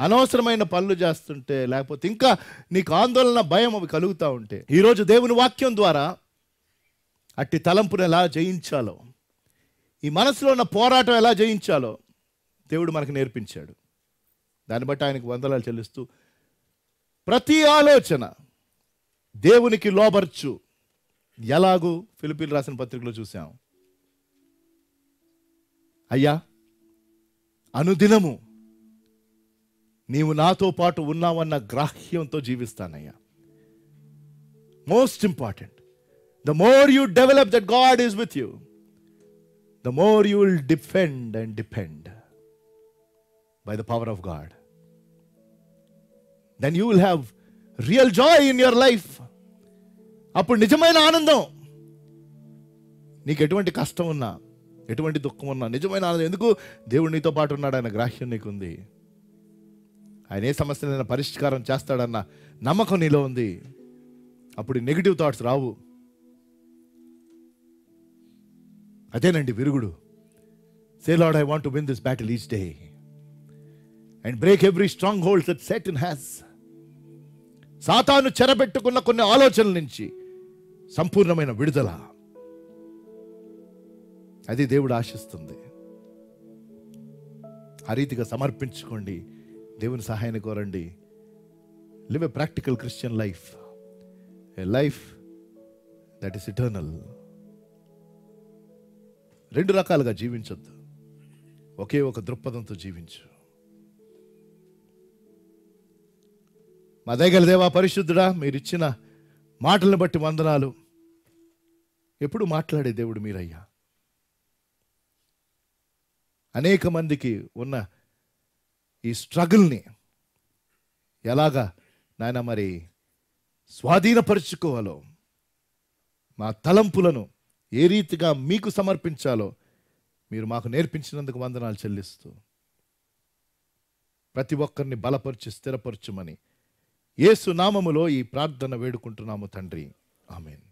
అనవసరమైన పనులు చేస్తుంటే, లేకపోతే ఇంకా నీకు ఆందోళన, భయం అవి కలుగుతూ ఉంటే, ఈరోజు దేవుని వాక్యం ద్వారా అట్టి తలంపును ఎలా జయించాలో, ఈ మనసులో ఉన్న పోరాటం ఎలా జయించాలో దేవుడు మనకు నేర్పించాడు. దాన్ని బట్టి ఆయనకు వందనాలు చెల్లిస్తూ, ప్రతి ఆలోచన దేవునికి లోబర్చు. ఎలాగూ ఫిలిప్పీయులకు రాసిన పత్రికలో చూసాం. అయ్యా అనుదినము నీవు నాతో పాటు ఉన్నావన్న గ్రాహ్యంతో జీవిస్తానయ్యా. Most important, the more you develop that God is with you, the more you will defend and depend by the power of God. Then you will have real joy in your life. అప్పుడు నిజమైన ఆనందం. నీకు ఎటువంటి కష్టం ఉన్నా, ఎటువంటి దుఃఖం ఉన్నా, నిజమైన ఆనందం. ఎందుకు? దేవుడు నీతో పాటు ఉన్నాడు, ఆయన గ్రాహ్యం నీకుంది. ఆయన ఏ సమస్యనైనా పరిష్కారం చేస్తాడన్న నమ్మకం నీలో ఉంది. అప్పుడు నెగిటివ్ థాట్స్ రావు. అదేనండి విరుగుడు. సే lord, I want to win this battle each day and break every strong holds that Satan has. సాతాను చెరబెట్టుకున్న కొన్ని ఆలోచనల నుంచి సంపూర్ణమైన విడుదల, అది దేవుడు ఆశిస్తుంది. ఆ రీతిగా సమర్పించుకోండి, దేవుని సహాయాన్ని కోరండి. Live a practical Christian life, a life that is eternal. 2 రకాలుగా జీవించొద్దు. ఒకే ఒక దృక్పథంతో జీవించు. మా దయగల దేవా, పరిశుద్ధుడా, మీరు ఇచ్చిన మాటలను బట్టి వందనాలు. ఎప్పుడు మాట్లాడే దేవుడు మీరయ్యా. అనేక మందికి ఉన్న ఈ స్ట్రగుల్ని ఎలాగా నాయన మరి స్వాధీనపరుచుకోవాలో, మా తలంపులను ఏ రీతిగా మీకు సమర్పించాలో మీరు మాకు నేర్పించినందుకు వందనాలు చెల్లిస్తూ, ప్రతి ఒక్కరిని బలపరిచి స్థిరపరచుమని యేసు నామములో ఈ ప్రార్థన వేడుకుంటున్నాము తండ్రి. ఆమేన్.